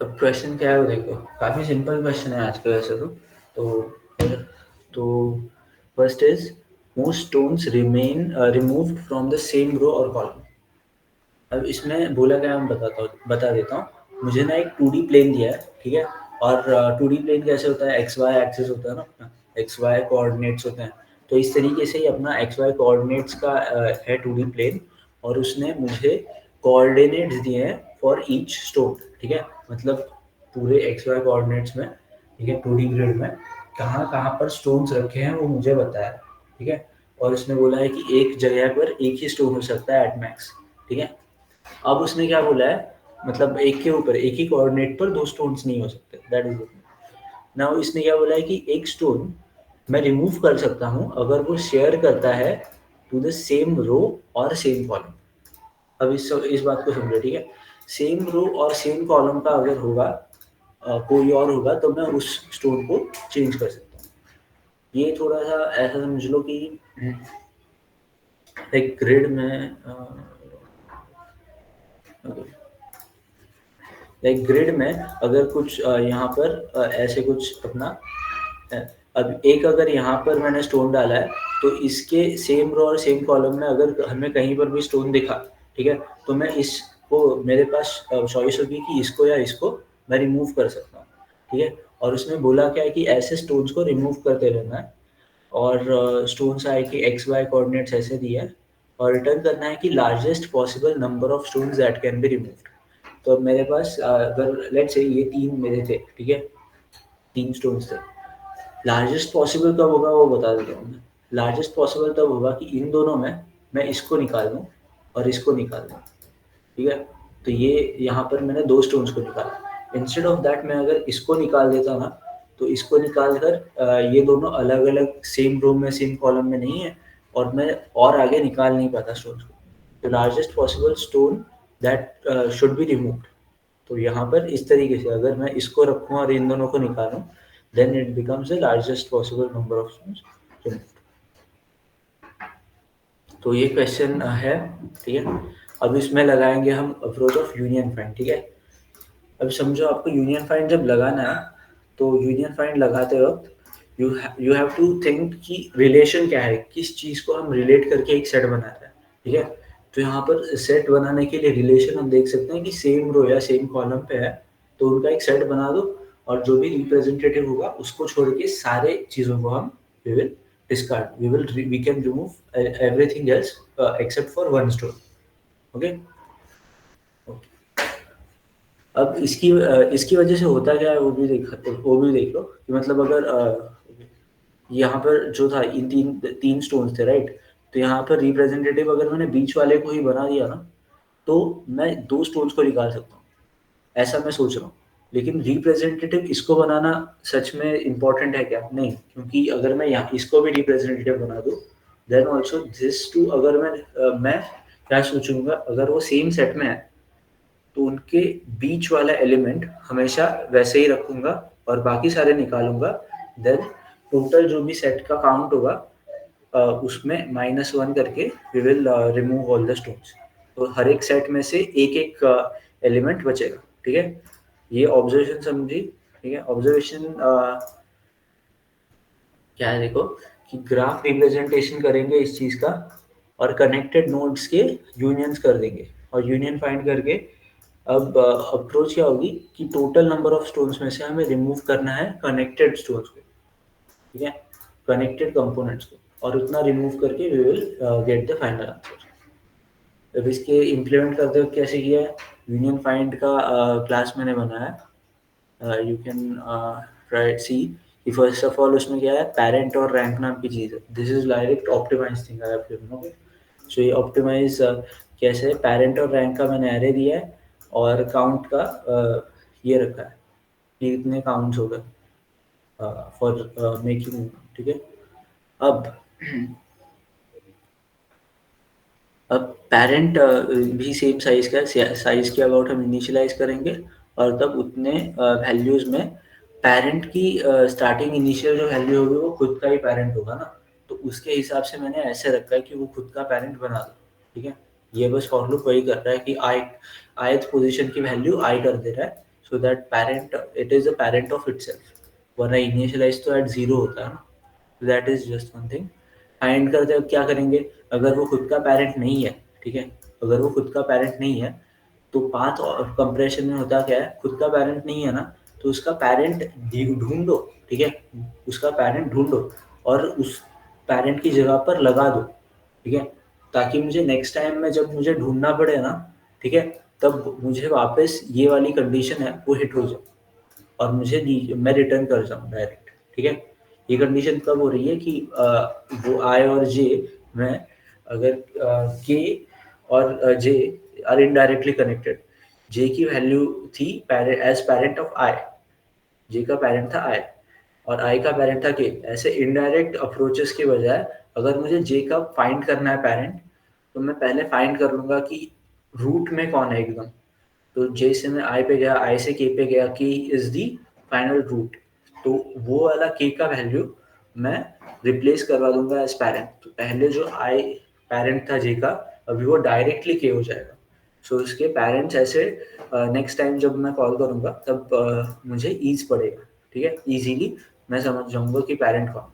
अब क्वेश्चन क्या है वो देखो, काफी सिंपल क्वेश्चन है आज का वैसे तो first is most stones remain removed from the same row और कॉलम। अब इसमें बोला गया, मैं बता देता हूँ। मुझे ना एक 2D प्लेन दिया है, ठीक है। और 2D प्लेन कैसे होता है, एक्स वाई एक्सिस होता है ना अपना, एक्स वाई कोऑर्डिनेट्स होते हैं। तो इस तरीके से ही अपना एक्स वाई कोऑर्डिनेट्स का है 2D प्लेन। और उसने मुझे कोऑर्डिनेट्स दिए हैं फॉर ईच स्टोन, ठीक है। मतलब पूरे एक्स वाई कोऑर्डिनेट्स में, ठीक है, 2D ग्रिड में कहाँ कहाँ पर स्टोन्स रखे हैं वो मुझे बताया है, ठीक है। और उसने बोला है कि एक जगह पर एक ही स्टोन हो सकता है एट मैक्स, ठीक है। अब उसने क्या बोला है, मतलब एक के ऊपर एक ही कोऑर्डिनेट पर दो स्टोन्स नहीं हो सकते, दैट इज इट। नाउ इसने क्या बोला है कि एक स्टोन मैं रिमूव कर सकता हूं अगर वो शेयर करता है टू द सेम रो और सेम कॉलम। अब इस बात को समझो, ठीक है। सेम रो और सेम कॉलम का अगर होगा, कोई और होगा, तो मैं उस स्टोन को चेंज कर सकता हूँ। ये थोड़ा सा ऐसा समझ लो कि एक ग्रिड में लाइक ग्रिड में अगर कुछ यहाँ पर ऐसे कुछ अपना अ, अब एक अगर यहाँ पर मैंने स्टोन डाला है, तो इसके सेम रो और सेम कॉलम में अगर हमें कहीं पर भी स्टोन दिखा, ठीक है, तो मैं इसको, मेरे पास चॉइस होगी कि इसको या इसको मैं रिमूव कर सकता हूँ, ठीक है। और उसमें बोला क्या है कि ऐसे स्टोन्स को रिमूव करते रहना है। और स्टोन्स आए कि एक्स वाई कोऑर्डिनेट्स ऐसे दिया है, और रिटर्न करना है कि largest possible number of stones that can be removed. तो अब मेरे पास अगर लेट्स से ये 3 मेरे थे, ठीक है, 3 स्टोन्स थे। लार्जेस्ट पॉसिबल कब होगा वो बता देता हूँ मैं। लार्जेस्ट पॉसिबल तब होगा कि इन दोनों में मैं इसको निकाल दूँ और इसको निकाल दूँ, ठीक है। तो ये यहाँ पर मैंने 2 स्टोन्स को निकाला। इंस्टेड ऑफ दैट मैं अगर इसको निकाल देता ना, तो इसको निकाल कर ये दोनों अलग-अलग सेम रो में, सेम कॉलम में नहीं है, और मैं और आगे निकाल नहीं पाता स्टोन्स को। तो largest possible stone that should be removed. तो यहाँ पर इस तरीके से अगर मैं इसको रखूँ और इन दोनों को निकालूँ, then it becomes the largest possible number of stones removed. तो ये क्वेश्चन है, ठीक है। अब इसमें लगाएंगे हम अप्रोच ऑफ यूनियन फाइंड, ठीक है। अब समझो आपको यूनियन फाइंड जब लगाना है, तो यूनियन फाइंड लगाते वक्त यू हैव टू थिंक कि रिलेशन क्या है, किस चीज़ को हम रिलेट करके एक सेट बना रहे हैं, ठीक है। तो यहाँ पर सेट बनाने के लिए रिलेशन हम देख सकते हैं कि सेम रो या सेम कॉलम पे है, तो उनका एक सेट बना दो। और जो भी रिप्रेजेंटेटिव होगा उसको छोड़ के सारे चीज़ों को हम we will discard, we can remove everything else except for one stone, okay. अब इसकी वजह से होता क्या है वो भी देख लो कि मतलब अगर यहाँ पर जो था, इन तीन तीन स्टोन्स थे, राइट। तो यहाँ पर रिप्रेजेंटेटिव अगर मैंने बीच वाले को ही बना दिया ना, तो मैं दो स्टोन्स को निकाल सकता हूँ, ऐसा मैं सोच रहा हूँ। लेकिन रिप्रेजेंटेटिव इसको बनाना सच में इम्पोर्टेंट है क्या? नहीं, क्योंकि अगर मैं यहाँ इसको भी रिप्रेजेंटेटिव बना दूँ, देन ऑल्सो दिस टू, अगर मैं क्या सोचूंगा, अगर वो सेम सेट में है तो उनके बीच वाला एलिमेंट हमेशा वैसे ही रखूंगा और बाकी सारे निकालूंगा। देन टोटल जो भी सेट का काउंट होगा, उसमें -1 करके we will remove all the stones. तो हर एक सेट में से एक एक एलिमेंट बचेगा, ठीक है। ये ऑब्जर्वेशन समझी, ठीक है। ऑब्जर्वेशन क्या है देखो, कि ग्राफ रिप्रेजेंटेशन करेंगे इस चीज का, और कनेक्टेड नोड्स के यूनियंस कर देंगे, और यूनियन फाइंड करके अब अप्रोच क्या होगी कि टोटल नंबर ऑफ स्टोन्स में से हमें रिमूव करना है कनेक्टेड स्टोन्स को, ठीक है, कनेक्टेड कंपोनेंट्स को, और उतना रिमूव करके we will get the final answer. अब इसके इम्प्लीमेंट करते हुए कैसे किया है, यूनियन फाइंड का क्लास मैंने बनाया है, यू कैन ट्राई सी कि फर्स्ट ऑफ ऑल उसमें क्या है, पेरेंट और रैंक नाम की चीज़ है। This is direct optimize thing I have given, okay. सो ये ऑप्टिमाइज कैसे है, पेरेंट और रैंक का मैंने एरे दिया है, और काउंट का ये रखा है कि इतने काउंट्स हो गए फॉर मेकिंग, ठीक है। अब अब पेरेंट भी सेम साइज का, साइज के अबाउट हम इनिशियलाइज करेंगे, और तब उतने वैल्यूज में पेरेंट की स्टार्टिंग इनिशियल जो वैल्यू होगी वो खुद का ही पेरेंट होगा ना, तो उसके हिसाब से मैंने ऐसे रखा है कि वो खुद का पेरेंट बना दो, ठीक है। ये बस फॉर लूप वही कर रहा है कि ith पोजीशन की वैल्यू आई कर दे रहा है, so that parent it is a parent of itself, वरना इनिशियलाइज तो एट 0 होता है ना। That is just one thing. Find करते वक्त क्या करेंगे, अगर वो खुद का पेरेंट नहीं है, ठीक है, अगर वो खुद का पेरेंट नहीं है तो पाथ कंप्रेशन में होता क्या है, खुद का पेरेंट नहीं है ना, तो उसका पेरेंट ढूंढो, ठीक है, उसका पेरेंट ढूंढो और उस पेरेंट की जगह पर लगा दो, ठीक है, ताकि मुझे नेक्स्ट टाइम में जब मुझे ढूंढना पड़े ना, ठीक है, तब मुझे वापस ये वाली कंडीशन है वो हिट हो जाए और मैं रिटर्न कर जाऊँ डायरेक्ट, ठीक है। ये कंडीशन कब हो रही है कि वो आई और जे में अगर के और जे आर इनडायरेक्टली कनेक्टेड, जे की वैल्यू थी एज पेरेंट ऑफ आई, जे का पेरेंट था आई और आई का पेरेंट था के, ऐसे इनडायरेक्ट अप्रोचेस के बजाय अगर मुझे जे का फाइंड करना है पेरेंट, तो मैं पहले फाइंड कर लूंगा कि रूट में कौन है एकदम। तो जे से मैं आई पे गया, आई से के पे गया, के इज दी फाइनल रूट, तो वो वाला के का वैल्यू मैं रिप्लेस करवा दूंगा एज पेरेंट। तो पहले जो आई पेरेंट था जे का, अभी वो डायरेक्टली के हो जाएगा। सो इसके पेरेंट्स ऐसे नेक्स्ट टाइम जब मैं कॉल करूंगा तब मुझे ईज पड़ेगा, ठीक है, इजीली मैं समझ जाऊंगा कि पेरेंट कौन।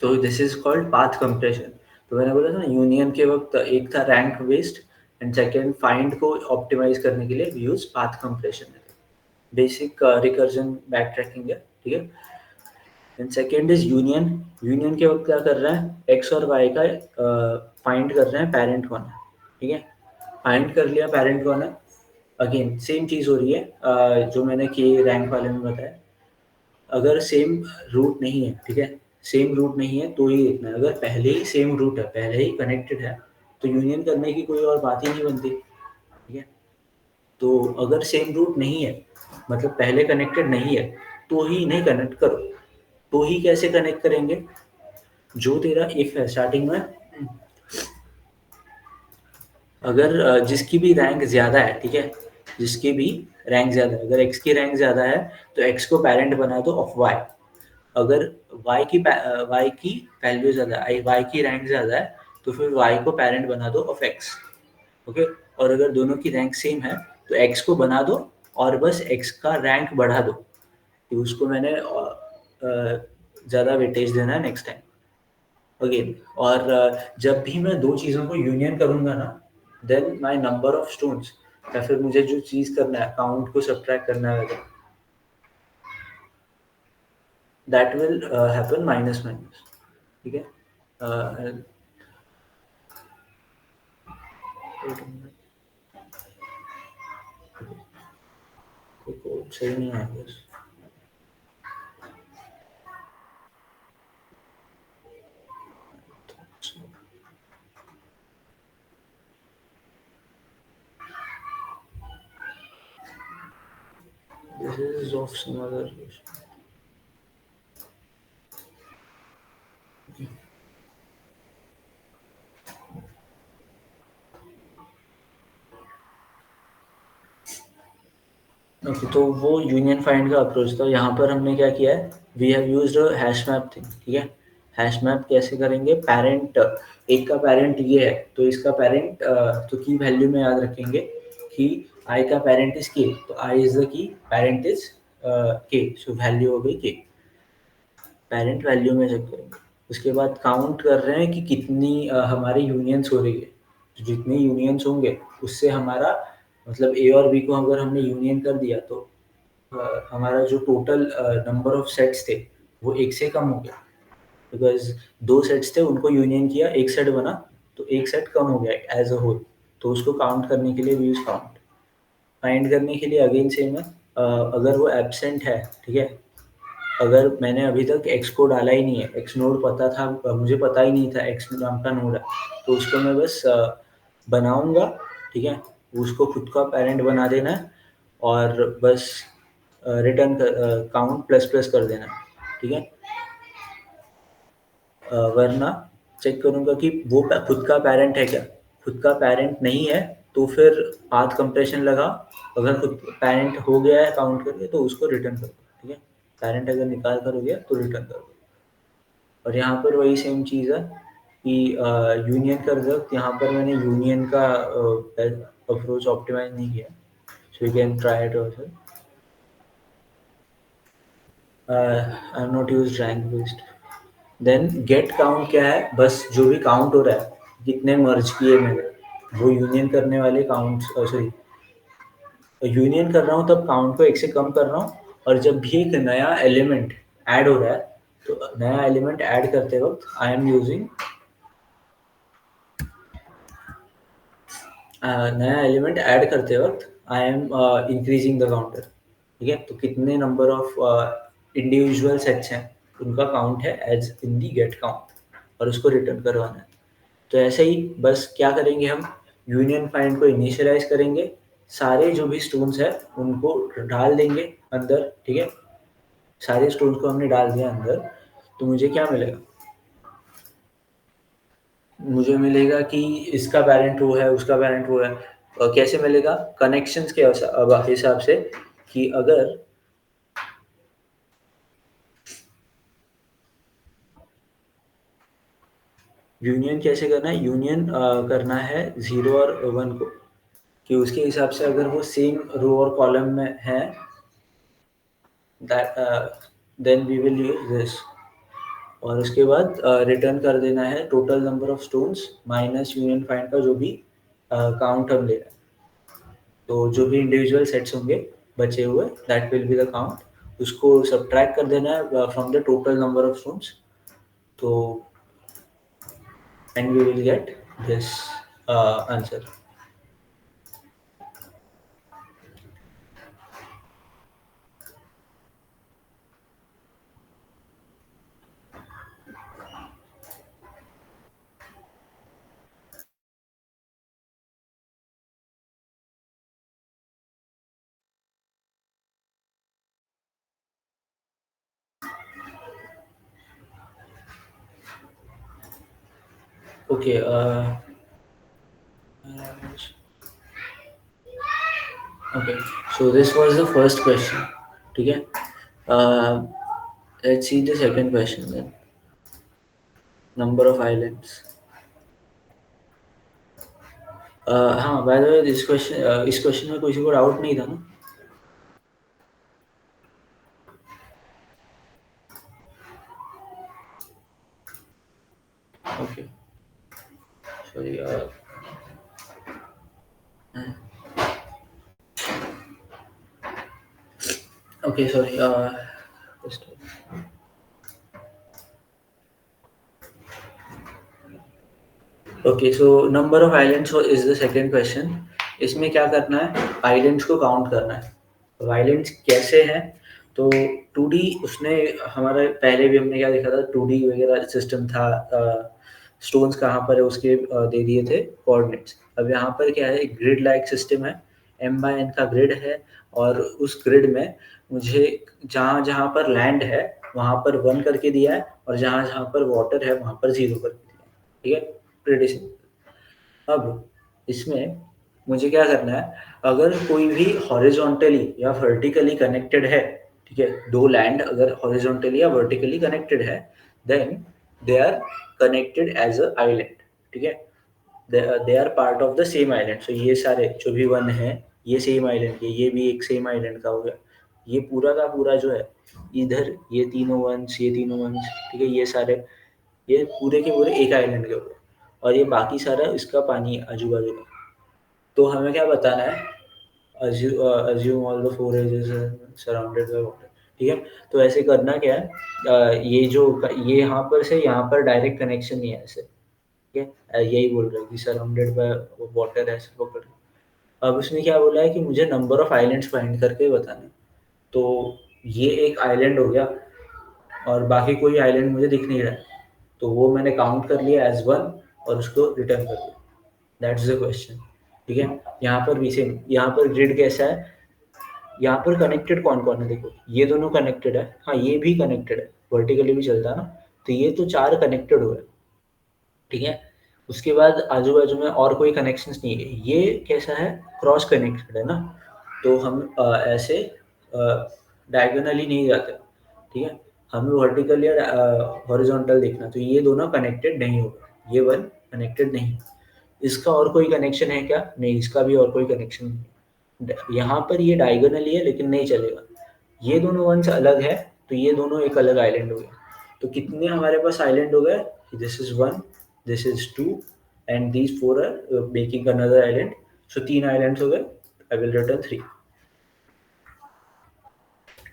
तो this is called path compression. तो मैंने बोला था ना, यूनियन के वक्त एक था rank based and second find को ऑप्टिमाइज करने के लिए we use path compression. Basic recursion back tracking है, ठीक है। And second is union. Union के वक्त क्या कर रहा है, एक्स और वाई का फाइंड कर रहे हैं पेरेंट कौन है, ठीक है। फाइंड कर लिया पेरेंट कौन है, अगेन सेम चीज हो रही है जो मैंने के रैंक वाले में बताया। अगर सेम रूट नहीं है, ठीक है, सेम रूट नहीं है तो ही देखना है। अगर पहले ही सेम रूट है, पहले ही कनेक्टेड है, तो यूनियन करने की कोई और बात ही नहीं बनती, ठीक है। तो अगर सेम रूट नहीं है, मतलब पहले कनेक्टेड नहीं है, तो ही नहीं कनेक्ट करो। तो ही कैसे कनेक्ट करेंगे, जो तेरा इफ है स्टार्टिंग में, अगर जिसकी भी रैंक ज्यादा है, ठीक है, जिसकी भी रैंक ज्यादा है, अगर एक्स की रैंक ज्यादा है तो एक्स को पेरेंट बना दो ऑफ वाई। अगर y की वैल्यू ज्यादा है, y की रैंक ज्यादा है, तो फिर y को पेरेंट बना दो ऑफ x, ओके। और अगर दोनों की रैंक सेम है तो x को बना दो और बस x का रैंक बढ़ा दो, कि उसको मैंने ज्यादा वेटेज देना है नेक्स्ट टाइम, अगेन। और जब भी मैं दो चीजों को यूनियन करूंगा ना, then my number of stones, या फिर मुझे जो चीज करना है काउंट को सब्ट्रैक्ट करना है, that will happen minus minus, ठीक है। कोड सही नहीं है बस। This is of some other. Okay, तो वो यूनियन फाइंड का अप्रोच था। यहाँ पर हमने क्या किया है, we have used hash map thing, ठीक है। हैश मैप कैसे करेंगे, पेरेंट, एक का पेरेंट ये है तो इसका पेरेंट, तो की वैल्यू में याद रखेंगे कि आई का पेरेंट इज के, तो I is the key, parent is K, so value हो गई के, पेरेंट वैल्यू में चेक करेंगे। उसके बाद काउंट कर रहे हैं कि कितनी हमारी यूनियंस हो रही है, तो जितने यूनियंस होंगे उससे हमारा, मतलब ए और बी को अगर हमने यूनियन कर दिया तो हमारा जो टोटल नंबर ऑफ सेट्स थे वो एक से कम हो गया, बिकॉज दो सेट्स थे उनको यूनियन किया, एक सेट बना, तो एक सेट कम हो गया एज अ होल। तो उसको काउंट करने के लिए वी यूज काउंट। फाइंड करने के लिए अगेन सेम है, अगर वो एब्सेंट है, ठीक है, अगर मैंने अभी तक एक्स को डाला ही नहीं है, एक्स नोड पता था, मुझे पता ही नहीं था एक्स नाम का नोड है, तो उसको मैं बस बनाऊंगा, ठीक है, उसको खुद का पेरेंट बना देना है और बस रिटर्न काउंट प्लस प्लस कर देना है, ठीक है। वरना चेक करूंगा कि वो खुद का पेरेंट है क्या, खुद का पेरेंट नहीं है तो फिर पाथ कंप्रेशन लगा, अगर खुद पेरेंट हो गया है काउंट करके तो उसको रिटर्न कर दो, ठीक है। पेरेंट अगर निकाल कर हो गया तो रिटर्न कर दो। और यहाँ पर वही सेम चीज़ है कि यूनियन कर वक़्त यहाँ पर मैंने यूनियन का अप्रोच ऑप्टिमाइज़ नहीं किया। So you can try it also. I have not used rank based. Then get count क्या है, बस जो भी काउंट हो रहा है, कितने मर्ज किए मैंने, वो यूनियन करने वाले काउंट, सॉरी, यूनियन कर रहा हूँ तब काउंट को एक से कम कर रहा हूँ, और जब भी एक नया एलिमेंट ऐड हो रहा है, तो नया एलिमेंट ऐड करते वक्त आई एम यूजिंग नया एलिमेंट ऐड करते वक्त I am increasing the counter. ठीक है, तो कितने नंबर ऑफ इंडिविजुअल सेट्स हैं, उनका काउंट है as in the get count, और उसको रिटर्न करवाना है। तो ऐसे ही बस क्या करेंगे, हम यूनियन फाइंड को इनिशियलाइज करेंगे, सारे जो भी स्टोन्स है उनको डाल देंगे अंदर। ठीक है, सारे स्टोन्स को हमने डाल दिया अंदर, तो मुझे क्या मिलेगा, मुझे मिलेगा कि इसका पेरेंट वो है, उसका पेरेंट वो है। और कैसे मिलेगा, कनेक्शंस के हिसाब से, कि अगर यूनियन कैसे करना है, यूनियन करना है 0 और 1 को, कि उसके हिसाब से अगर वो सेम रो और कॉलम में है, that then we will use this. और उसके बाद रिटर्न कर देना है total number of stones minus union find का जो भी काउंट हम ले रहे हैं। तो जो भी इंडिविजुअल सेट्स होंगे बचे हुए, that will be the count, उसको सब्ट्रैक्ट कर देना है from the total number of stones. तो and we will get this answer. Okay, okay, so this was the first question. ठीक है, let's see the second question then, number of islands. हाँ, by the way इस question में किसी को doubt नहीं था ना? Okay, sorry, okay, sorry, okay, so number of islands is the second question. इसमें क्या करना है, आइलैंड्स को काउंट करना है। तो आइलैंड्स कैसे हैं, तो 2D उसने हमारा पहले भी हमने क्या देखा था, 2D वगैरह सिस्टम था, स्टोन्स कहाँ पर है उसके दे दिए थे कोऑर्डिनेट्स। अब यहाँ पर क्या है, एक ग्रिड लाइक सिस्टम है, m/n का ग्रिड है, और उस ग्रिड में मुझे जहाँ जहाँ पर लैंड है वहाँ पर 1 करके दिया है, और जहाँ जहाँ पर वाटर है वहाँ पर 0 करके दिया है। ठीक है, प्रीटी सिंपल। अब इसमें मुझे क्या करना है, अगर कोई भी हॉरिजॉन्टली या वर्टिकली कनेक्टेड है, ठीक है, दो लैंड अगर हॉरिजॉन्टली या वर्टिकली कनेक्टेड है, then they are connected as a island. ठीक है, they are part of the same island. So ये सारे जो भी वन है, ये सेम आइलैंड के, ये भी एक सेम आइलैंड का हो गया। ये पूरा का पूरा जो है, इधर ये तीनों वंश, ये तीनों वंश, ठीक है, ये सारे, ये पूरे के पूरे एक आइलैंड के हो गए, और ये बाकी सारा इसका पानी है आजू बाजू का। तो हमें क्या बताना है, assume all the four edges are surrounded by water। ठीक है, तो ऐसे करना क्या है, ये जो ये यहाँ पर से यहाँ पर डायरेक्ट कनेक्शन नहीं है ऐसे। ठीक है, यही बोल रहा है कि सराउंडेड बाय वाटर, ऐसे पकड़ के। अब उसने क्या बोला है कि मुझे नंबर ऑफ आइलैंड्स फाइंड करके बताना है। तो ये एक आइलैंड हो गया, और बाकी कोई आइलैंड मुझे दिख नहीं रहा है, तो वो मैंने काउंट कर लिया एज 1, और उसको रिटर्न कर दिया। That's the question. ठीक है, यहाँ पर भी सेम, यहाँ पर ग्रिड कैसा है, यहाँ पर कनेक्टेड कौन कौन है, देखो ये दोनों कनेक्टेड है, हाँ ये भी कनेक्टेड है, वर्टिकली भी चलता है ना, तो ये तो 4 कनेक्टेड हुए। ठीक है, उसके बाद आजू बाजू में और कोई कनेक्शंस नहीं है, ये कैसा है, क्रॉस कनेक्टेड है ना, तो हम ऐसे डायगोनली नहीं जाते। ठीक है, हमें वर्टिकल या हॉरिजॉन्टल देखना, तो ये दोनों कनेक्टेड नहीं होगा, ये वन कनेक्टेड नहीं। इसका और कोई कनेक्शन है क्या? नहीं, इसका भी और कोई कनेक्शन नहीं। यहाँ पर ये डायगोनली है लेकिन नहीं चलेगा। ये दोनों वंस अलग है, तो ये दोनों एक अलग आइलैंड हो गए। तो कितने हमारे पास आइलैंड हो गए? This is one, this is two, and these four are making another island. So 3 islands हो गए। I will return 3।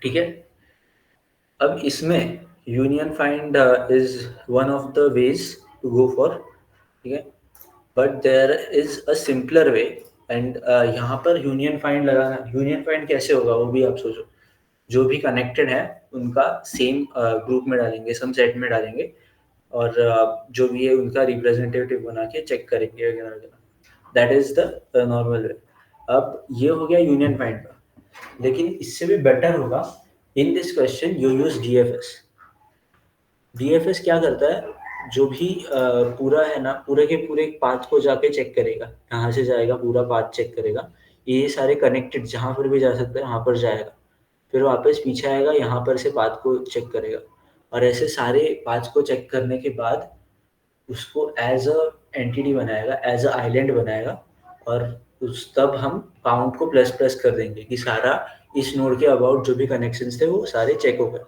ठीक है। अब इसमें union find is one of the ways to go for. ठीक है। But there is a simpler way. And यहाँ पर यूनियन फाइंड लगाना, यूनियन फाइंड कैसे होगा वो भी आप सोचो। जो भी कनेक्टेड है उनका सेम ग्रुप में डालेंगे, सम सेट में डालेंगे, और जो भी है उनका रिप्रेजेंटेटिव बना के चेक करेंगे वगैरह वगैरह। That is the normal way. अब ये हो गया यूनियन फाइंड का। लेकिन इससे भी बेटर होगा, in this question you use DFS. DFS क्या करता है? जो भी पूरा है ना, पूरे के पूरे पाथ को जाके चेक करेगा, कहाँ से जाएगा पूरा पाथ चेक करेगा। ये सारे कनेक्टेड जहाँ पर भी जा सकता है वहाँ पर जाएगा, फिर वापस पीछे आएगा, यहाँ पर से पाथ को चेक करेगा, और ऐसे सारे पाथ्स को चेक करने के बाद उसको एज अ एंटिटी बनाएगा, एज अ आइलैंड बनाएगा। और उस तब हम काउंट को प्लस प्लस कर देंगे कि सारा इस नोड के अबाउट जो भी कनेक्शंस थे वो सारे चेक हो गए।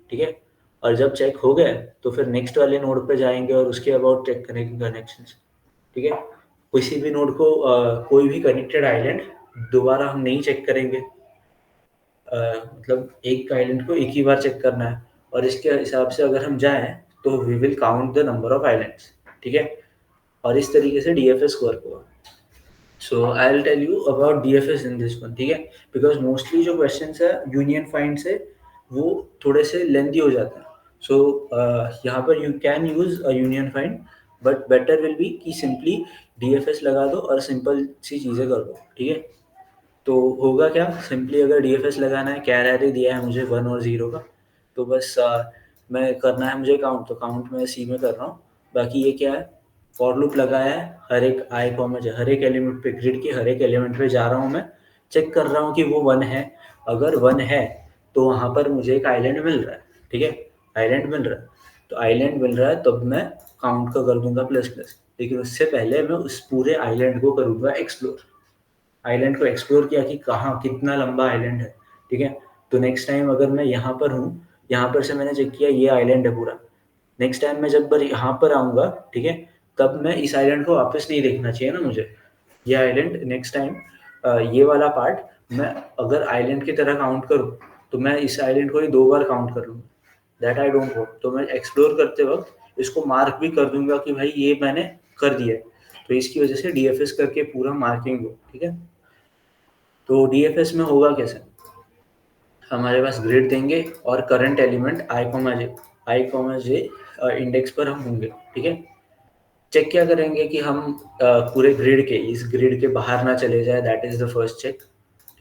ठीक है। और जब चेक हो गए तो फिर नेक्स्ट वाले नोड पे जाएंगे और उसके अबाउट चेक करेंगे कनेक्शंस। ठीक है। किसी भी नोड को कोई भी कनेक्टेड आइलैंड दोबारा हम नहीं चेक करेंगे। मतलब एक आइलैंड को एक ही बार चेक करना है, और इसके हिसाब से अगर हम जाएं तो we will count the number of islands. ठीक है। और इस तरीके से डीएफएस वर्क होगा। So I will tell you about DFS in this one. ठीक है। बिकॉज मोस्टली जो क्वेश्चंस है यूनियन फाइंड से वो थोड़े से लेंथी हो जाते हैं। सो यहाँ पर you can use a union find, but better will be कि सिंपली डीएफएस लगा दो और सिंपल सी चीज़ें कर दो। ठीक है। तो होगा क्या, सिंपली अगर डीएफएस लगाना है, कैर एरे दिया है मुझे 1 और 0 का, तो बस मैं करना है मुझे काउंट, तो काउंट मैं सी में कर रहा हूँ। बाकी ये क्या है, फॉर लूप लगाया है, हर एक आई कॉमा j, हर एक एलिमेंट पे, ग्रिड के हर एक एलिमेंट पे जा रहा हूँ मैं, चेक कर रहा हूँ कि वो 1 है। अगर 1 है तो वहाँ पर मुझे एक आइलैंड मिल रहा है। ठीक है। आइलैंड मिल रहा है, तो आइलैंड मिल रहा है तब मैं काउंट का कर दूंगा प्लस प्लस, लेकिन उससे पहले मैं उस पूरे आइलैंड को करूँगा एक्सप्लोर। आइलैंड को एक्सप्लोर किया कि कहाँ कितना लंबा आइलैंड है। ठीक है। तो नेक्स्ट टाइम अगर मैं यहाँ पर हूँ, यहाँ पर से मैंने चेक किया ये आइलैंड है पूरा, नेक्स्ट टाइम मैं जब यहाँ पर आऊँगा, ठीक है, तब मैं इस आइलैंड को वापस नहीं देखना चाहिए ना मुझे। ये आइलैंड नेक्स्ट टाइम, ये वाला पार्ट मैं अगर आइलैंड की तरह काउंट करूँ तो मैं इस आइलैंड को ही 2 बार काउंट कर लूँगा। That I don't want. तो मैं एक्सप्लोर करते वक्त इसको मार्क भी कर दूंगा कि भाई ये मैंने कर दिया है। तो इसकी वजह से डीएफएस करके पूरा मार्किंग हो। ठीक है। तो डीएफएस में होगा कैसे, हमारे पास ग्रिड देंगे और current element I comma J index पर हम होंगे। ठीक है। चेक क्या करेंगे कि हम पूरे ग्रिड के, इस ग्रिड के बाहर ना चले जाए, that is the first check.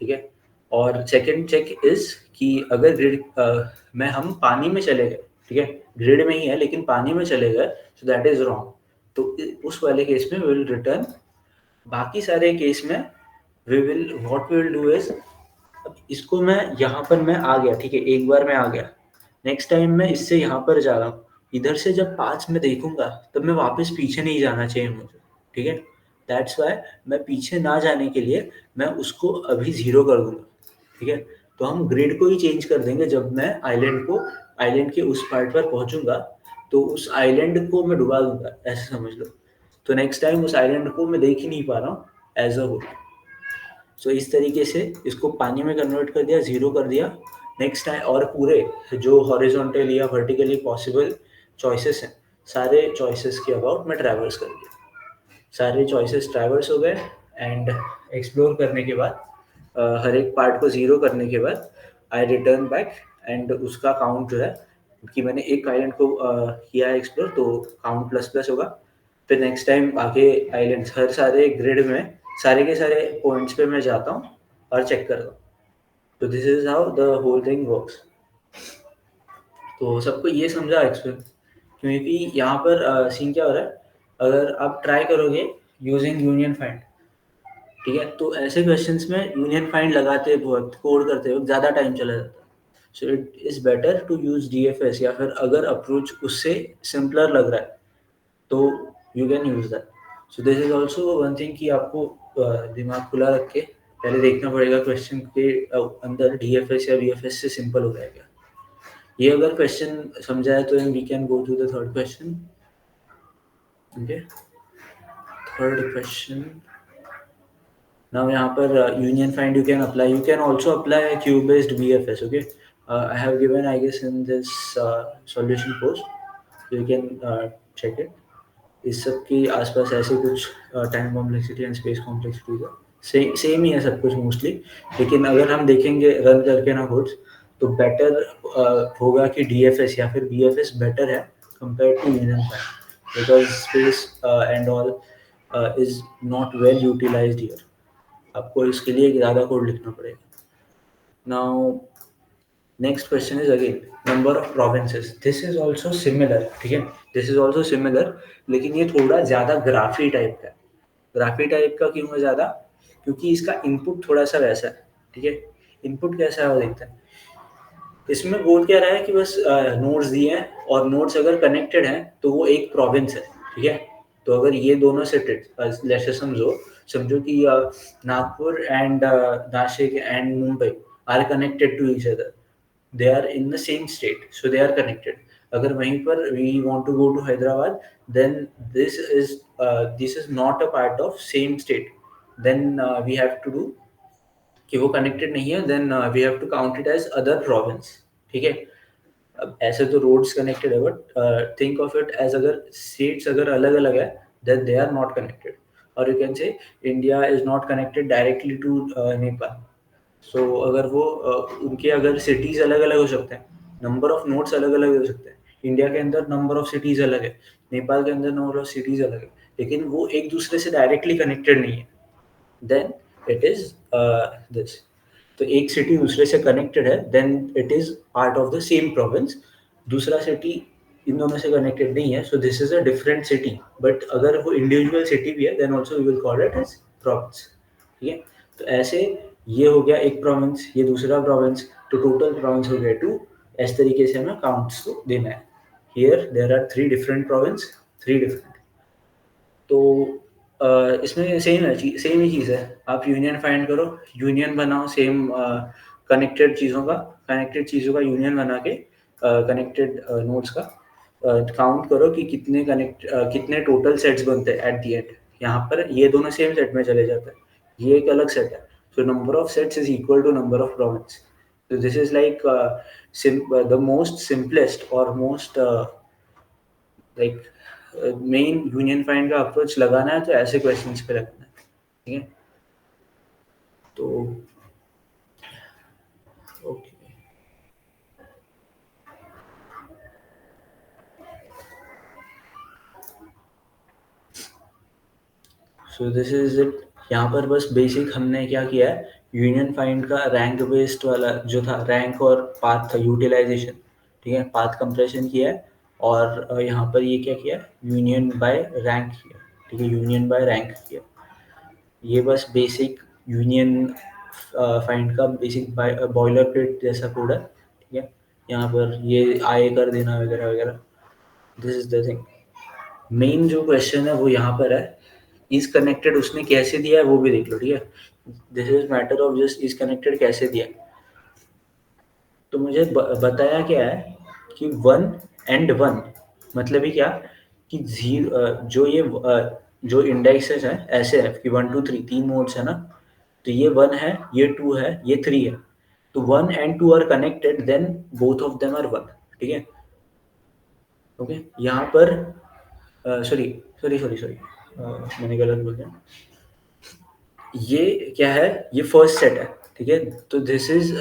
ठीक है। और सेकंड चेक इज कि अगर ग्रिड में हम पानी में चले गए, ठीक है, ग्रिड में ही है लेकिन पानी में चले गए, सो दैट इज रॉन्ग। तो उस वाले केस में विल रिटर्न। बाकी सारे केस में we will, what we will do is, अब इसको मैं यहाँ पर मैं आ गया, ठीक है, एक बार मैं आ गया, नेक्स्ट टाइम मैं इससे यहाँ पर जा रहा हूँ, इधर से जब 5 में देखूंगा तब मैं वापस पीछे नहीं जाना चाहिए मुझे। ठीक है। दैट्स वाई मैं पीछे ना जाने के लिए मैं उसको अभी 0 कर दूंगा। ठीक है। तो हम ग्रिड को ही चेंज कर देंगे, जब मैं आइलैंड के उस पार्ट पर पहुंचूंगा तो उस आइलैंड को मैं डुबा दूंगा, ऐसे समझ लो। तो नेक्स्ट टाइम उस आइलैंड को मैं देख ही नहीं पा रहा हूँ एज अ होल। सो इस तरीके से इसको पानी में कन्वर्ट कर दिया, 0 कर दिया। नेक्स्ट टाइम और पूरे जो हॉरिजॉन्टली या वर्टिकली पॉसिबल चॉइसेस हैं, सारे चॉइसेस के अबाउट मैं ट्रैवर्स कर दिया। सारे चॉइसेस ट्रैवर्स हो गए, एंड एक्सप्लोर करने के बाद हर एक पार्ट को 0 करने के बाद आई रिटर्न बैक, एंड उसका काउंट जो है कि मैंने एक आइलैंड को किया है एक्सप्लोर, तो काउंट प्लस प्लस होगा। फिर नेक्स्ट टाइम आगे आइलैंड्स हर सारे ग्रिड में सारे के सारे पॉइंट्स पे मैं जाता हूँ और चेक करता हूँ। तो this is how the whole thing works. तो सबको ये समझा एक्सप्लेन, क्योंकि यहाँ पर सीन क्या हो रहा है, अगर आप ट्राई करोगे यूजिंग यूनियन फाइंड, ठीक है, तो ऐसे क्वेश्चंस में यूनियन फाइंड लगाते वक्त, कोड करते वक्त ज़्यादा टाइम चला जाता है। So it is better to use DFS, या फिर अगर अप्रोच उससे सिंपलर लग रहा है तो you can use that. So this is also one thing कि आपको दिमाग खुला रख के पहले देखना पड़ेगा क्वेश्चन के अंदर DFS या VFS से सिंपल हो रहा है क्या। ये अगर क्वेश्चन समझा है तो we can go to the third question. Okay, third question. Now यहाँ पर union find you can apply, you can also apply queue based BFS। Okay, I have given I guess in this solution post, you can check it. इस सब के आसपास ऐसे कुछ time complexity and space complexity का same ही है सब कुछ मोस्टली। लेकिन अगर हम देखेंगे रन करके ना कोड्स, तो बेटर होगा कि DFS या फिर BFS बेटर है compare to union find, because space and all is not well utilized here. आपको इसके लिए ज़्यादा कोड लिखना पड़ेगा। Now next question is again number of provinces. This is also similar, ठीक है, दिस इज ऑल्सो सिमिलर, लेकिन ये थोड़ा ज़्यादा ग्राफी टाइप का है। ग्राफी टाइप का क्यों है ज़्यादा? क्योंकि इसका इनपुट थोड़ा सा वैसा है, ठीक है। इनपुट कैसा है वो देखते हैं। इसमें बोल क्या रहा है कि बस नोड्स दिए हैं, और नोड्स अगर कनेक्टेड हैं तो वो एक प्रोविंस है, ठीक है। तो अगर ये दोनों सेटेड, जैसे समझो समझो कि Nagpur and Nashik and Mumbai are connected to each other, they are in the same state, so they are connected। अगर वहीं पर we want to go to Hyderabad, then this is not a part of same state, then we have to do कि वो connected नहीं है, then we have to count it as other province, ठीक है। अब ऐसे तो रोड्स कनेक्टेड है, but think of it as अगर स्टेट्स अगर अलग अलग है, then they are not connected. और you can say India is not connected directly to Nepal. So अगर वो उनके अगर सिटीज अलग अलग हो सकते हैं, नंबर ऑफ नोड्स अलग अलग हो सकते हैं। इंडिया के अंदर नंबर ऑफ सिटीज अलग है, नेपाल के अंदर नंबर ऑफ सिटीज अलग है, लेकिन वो एक दूसरे से डायरेक्टली कनेक्टेड नहीं है, देन इट इज दिस। तो एक सिटी दूसरे से कनेक्टेड है, then it is part of the same province. दूसरा सिटी इन दोनों से कनेक्टेड नहीं है, so this is a different city. But अगर वो इंडिविजुअल सिटी भी है, then also we will call it as province, ठीक है। तो ऐसे ये हो गया एक प्रोविंस, ये दूसरा प्रोविंस, तो टोटल प्रोविंस हो गया 2। इस तरीके से हमें काउंट्स तो देना है। Here there are 3 different province, 3 different. तो इसमें सेम ही चीज़ है। आप यूनियन फाइंड करो, यूनियन बनाओ सेम कनेक्टेड चीज़ों का यूनियन बना के कनेक्टेड नोड्स का काउंट करो कि कितने टोटल सेट्स बनते हैं एट द एंड। यहाँ पर ये दोनों सेम सेट में चले जाते हैं, ये एक अलग सेट है। So number of sets is equal to number of province. So this is like the most simplest or most like main union find का अप्रोच लगाना है तो ऐसे क्वेश्चंस पे लगाना है, ठीक है। तो okay, so this is it. यहाँ पर बस बेसिक हमने क्या किया है, यूनियन फाइंड का रैंक बेस्ड वाला जो था, रैंक और पाथ था, यूटिलाइजेशन, ठीक है, पाथ कंप्रेशन किया है। और यहाँ पर ये क्या किया, यूनियन बाय रैंक किया, ठीक है, यूनियन बाय रैंक किया। ये बस बेसिक यूनियन फाइंड का बेसिक बॉयलर प्लेट जैसा कोड है, ठीक है। यहाँ पर ये आए कर देना वगैरह वगैरह, this is the thing. Main जो क्वेश्चन है वो यहाँ पर है, इज कनेक्टेड उसने कैसे दिया है वो भी देख लो, ठीक है। This is matter of just is connected कैसे दिया है। तो मुझे बताया क्या है कि 1 एंड 1 मतलब ही क्या कि जो इंडेक्सेस हैं ऐसे है कि 1 2 3 3 मोड्स है ना, तो ये 1 है, ये 2 है, ये 3 है। तो 1 and 2 are connected, then both of them are 1, ठीक है। ओके, यहाँ पर सॉरी सॉरी सॉरी सॉरी मैंने गलत बोल दिया। ये क्या है, ये फर्स्ट सेट है, ठीक है। तो दिस इज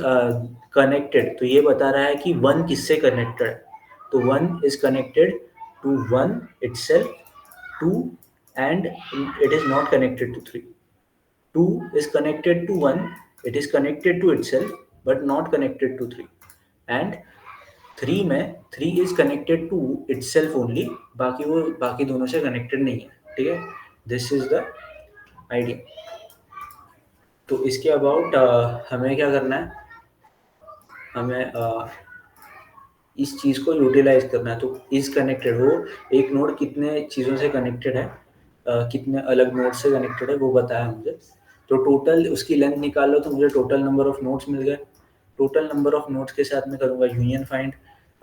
कनेक्टेड, तो ये बता रहा है कि 1 किससे कनेक्टेड है। तो 1 is connected to 1 itself, 2 and it is not connected to 3। 2 is connected to 1, it is connected to itself but not connected to 3। and 3 में 3 is connected to itself only, बाकी दोनों से connected नहीं है, ठीक है। This is the idea. तो इसके अबाउट हमें क्या करना है, हमें इस चीज़ को यूटिलाइज करना है। तो इज कनेक्टेड, वो एक नोड कितने चीज़ों से कनेक्टेड है, कितने अलग नोड से कनेक्टेड है वो बताया मुझे। तो टोटल उसकी लेंथ निकाल लो तो मुझे टोटल नंबर ऑफ नोड्स मिल गए। टोटल नंबर ऑफ नोड्स के साथ मैं करूँगा यूनियन फाइंड।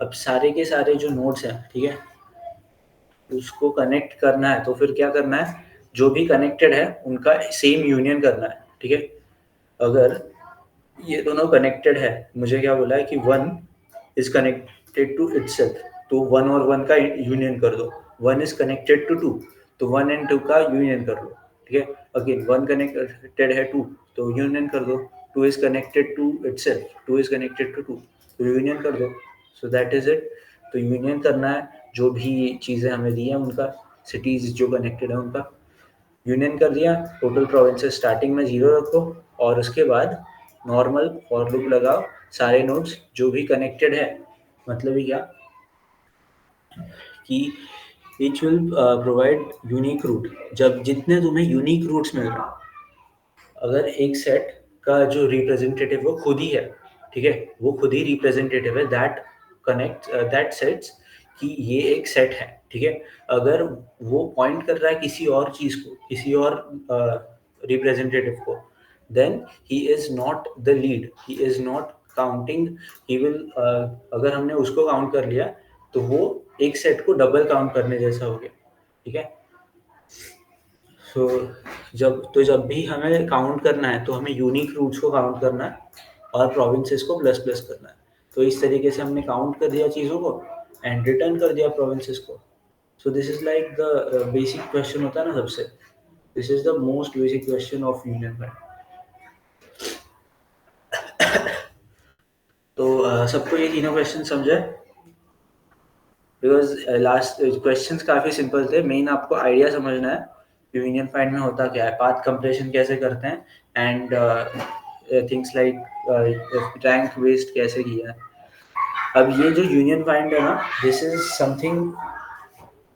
अब सारे के सारे जो नोड्स हैं, ठीक है, उसको कनेक्ट करना है। तो फिर क्या करना है, जो भी कनेक्टेड है उनका सेम यूनियन करना है, ठीक है। अगर ये दोनों कनेक्टेड है, मुझे क्या बोला है कि one is connected to itself, तो वन और वन का यूनियन कर दो। One is connected to two, तो वन एंड टू का यूनियन कर लो, ठीक है। अगेन वन कनेक्टेड है टू, तो यूनियन कर दो। Two is connected to itself, two is connected to two, तो यूनियन कर दो। So that is it. तो यूनियन करना है जो भी चीज़ें हमें दी हैं उनका, सिटीज जो कनेक्टेड है उनका यूनियन कर दिया। टोटल प्रोविंसेस स्टार्टिंग में 0 रखो, और उसके बाद नॉर्मल फॉर लूप लगाओ। सारे नोड्स जो भी कनेक्टेड है, मतलब ही क्या कि each will provide unique root. जब जितने तुम्हें यूनिक रूट्स मिल रहे हैं, अगर एक सेट का जो रिप्रेजेंटेटिव वो खुद ही है, ठीक है, वो खुद ही रिप्रेजेंटेटिव है, दैट कनेक्ट दैट सेट्स कि ये एक सेट है, ठीक है। अगर वो पॉइंट कर रहा है किसी और चीज को, किसी और रिप्रेजेंटेटिव को, then he is not the lead, he is not counting. He will, अगर हमने उसको काउंट कर लिया तो वो एक सेट को डबल काउंट करने जैसा हो गया, ठीक है। सो जब भी हमें काउंट करना है तो हमें यूनिक रूट्स को काउंट करना है और प्रोविंसेस को प्लस प्लस करना है। तो इस तरीके से हमने काउंट कर दिया चीज़ों को एंड रिटर्न कर दिया प्रोविंसेस को। सो this is like the basic question होता है ना सबसे, this is the most basic question of union find. तो सबको ये तीनों क्वेश्चन समझे? बिकॉज लास्ट क्वेश्चंस काफ़ी सिंपल थे। मेन आपको आइडिया समझना है यूनियन फाइंड में होता क्या है, पाथ कंप्रेशन कैसे करते हैं, and things like rank based कैसे किया है। अब ये जो यूनियन फाइंड है ना, this is something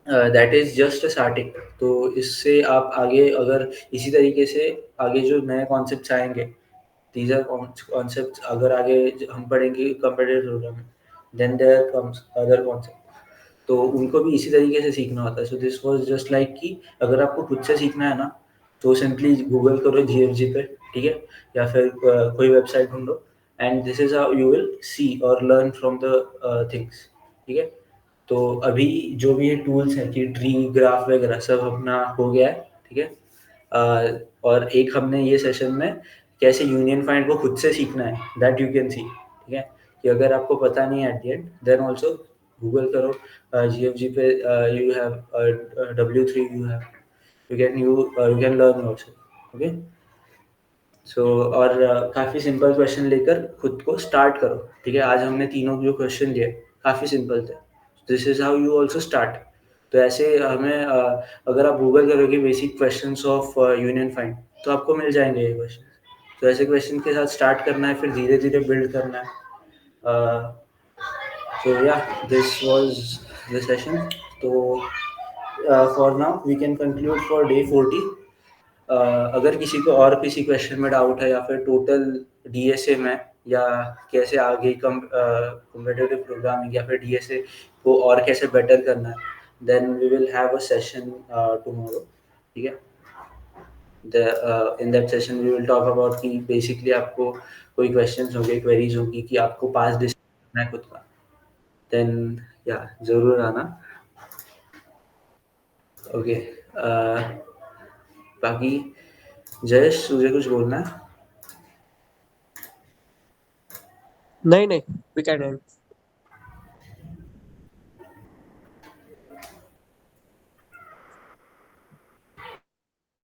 that is just starting. तो इससे आप आगे अगर इसी तरीके से आगे जो नए कॉन्सेप्ट्स आएंगे, दीज आर कॉन्सेप्ट्स, अगर आगे हम पढ़ेंगे computer programming, then there comes other concept, तो उनको भी इसी तरीके से सीखना होता है। So this was just like कि अगर आपको खुद से सीखना है ना, तो सिंपली गूगल करो जीएफजी पे, ठीक है, या फिर कोई वेबसाइट ढूंढो, and this is how you will see और लर्न फ्रॉम द थिंग्स, ठीक है। तो अभी जो भी ये टूल्स हैं कि ट्री ग्राफ वगैरह सब अपना हो गया है, ठीक है। और एक हमने ये सेशन में कैसे यूनियन फाइंड को खुद से सीखना है, दैट यू कैन सी, ठीक है। कि अगर आपको पता नहीं है at the end, then also Google करो जीएफजी पे, you have W3, you can learn also, okay. So और काफ़ी सिंपल क्वेश्चन लेकर खुद को स्टार्ट करो, ठीक है। आज हमने तीनों जो क्वेश्चन लिए काफ़ी सिंपल थे। This is how you also start. तो ऐसे हमें अगर आप गूगल करोगे basic questions of union find, तो आपको मिल जाएंगे ये क्वेश्चन। तो ऐसे क्वेश्चन के साथ स्टार्ट करना है, फिर धीरे धीरे बिल्ड करना है। सो या दिस वाज द सेशन। तो for now we can conclude for day 40। अगर किसी को और किसी क्वेश्चन में डाउट है, या फिर टोटल डीएसए में, या कैसे आगे कम्पिटिटिव प्रोग्रामिंग या फिर डीएसए को और कैसे बेटर करना है, then we will have a session tomorrow, ठीक है। In that session we will talk about कि बेसिकली आपको कोई क्वेश्चंस होंगे, क्वेरीज होगी कि आपको पास डिसाइड करना है खुद का, देन या ज़रूर आना, ओके। बाकी जयेश, तुझे कुछ बोलना है? नहीं नहीं, वी कैन एंड।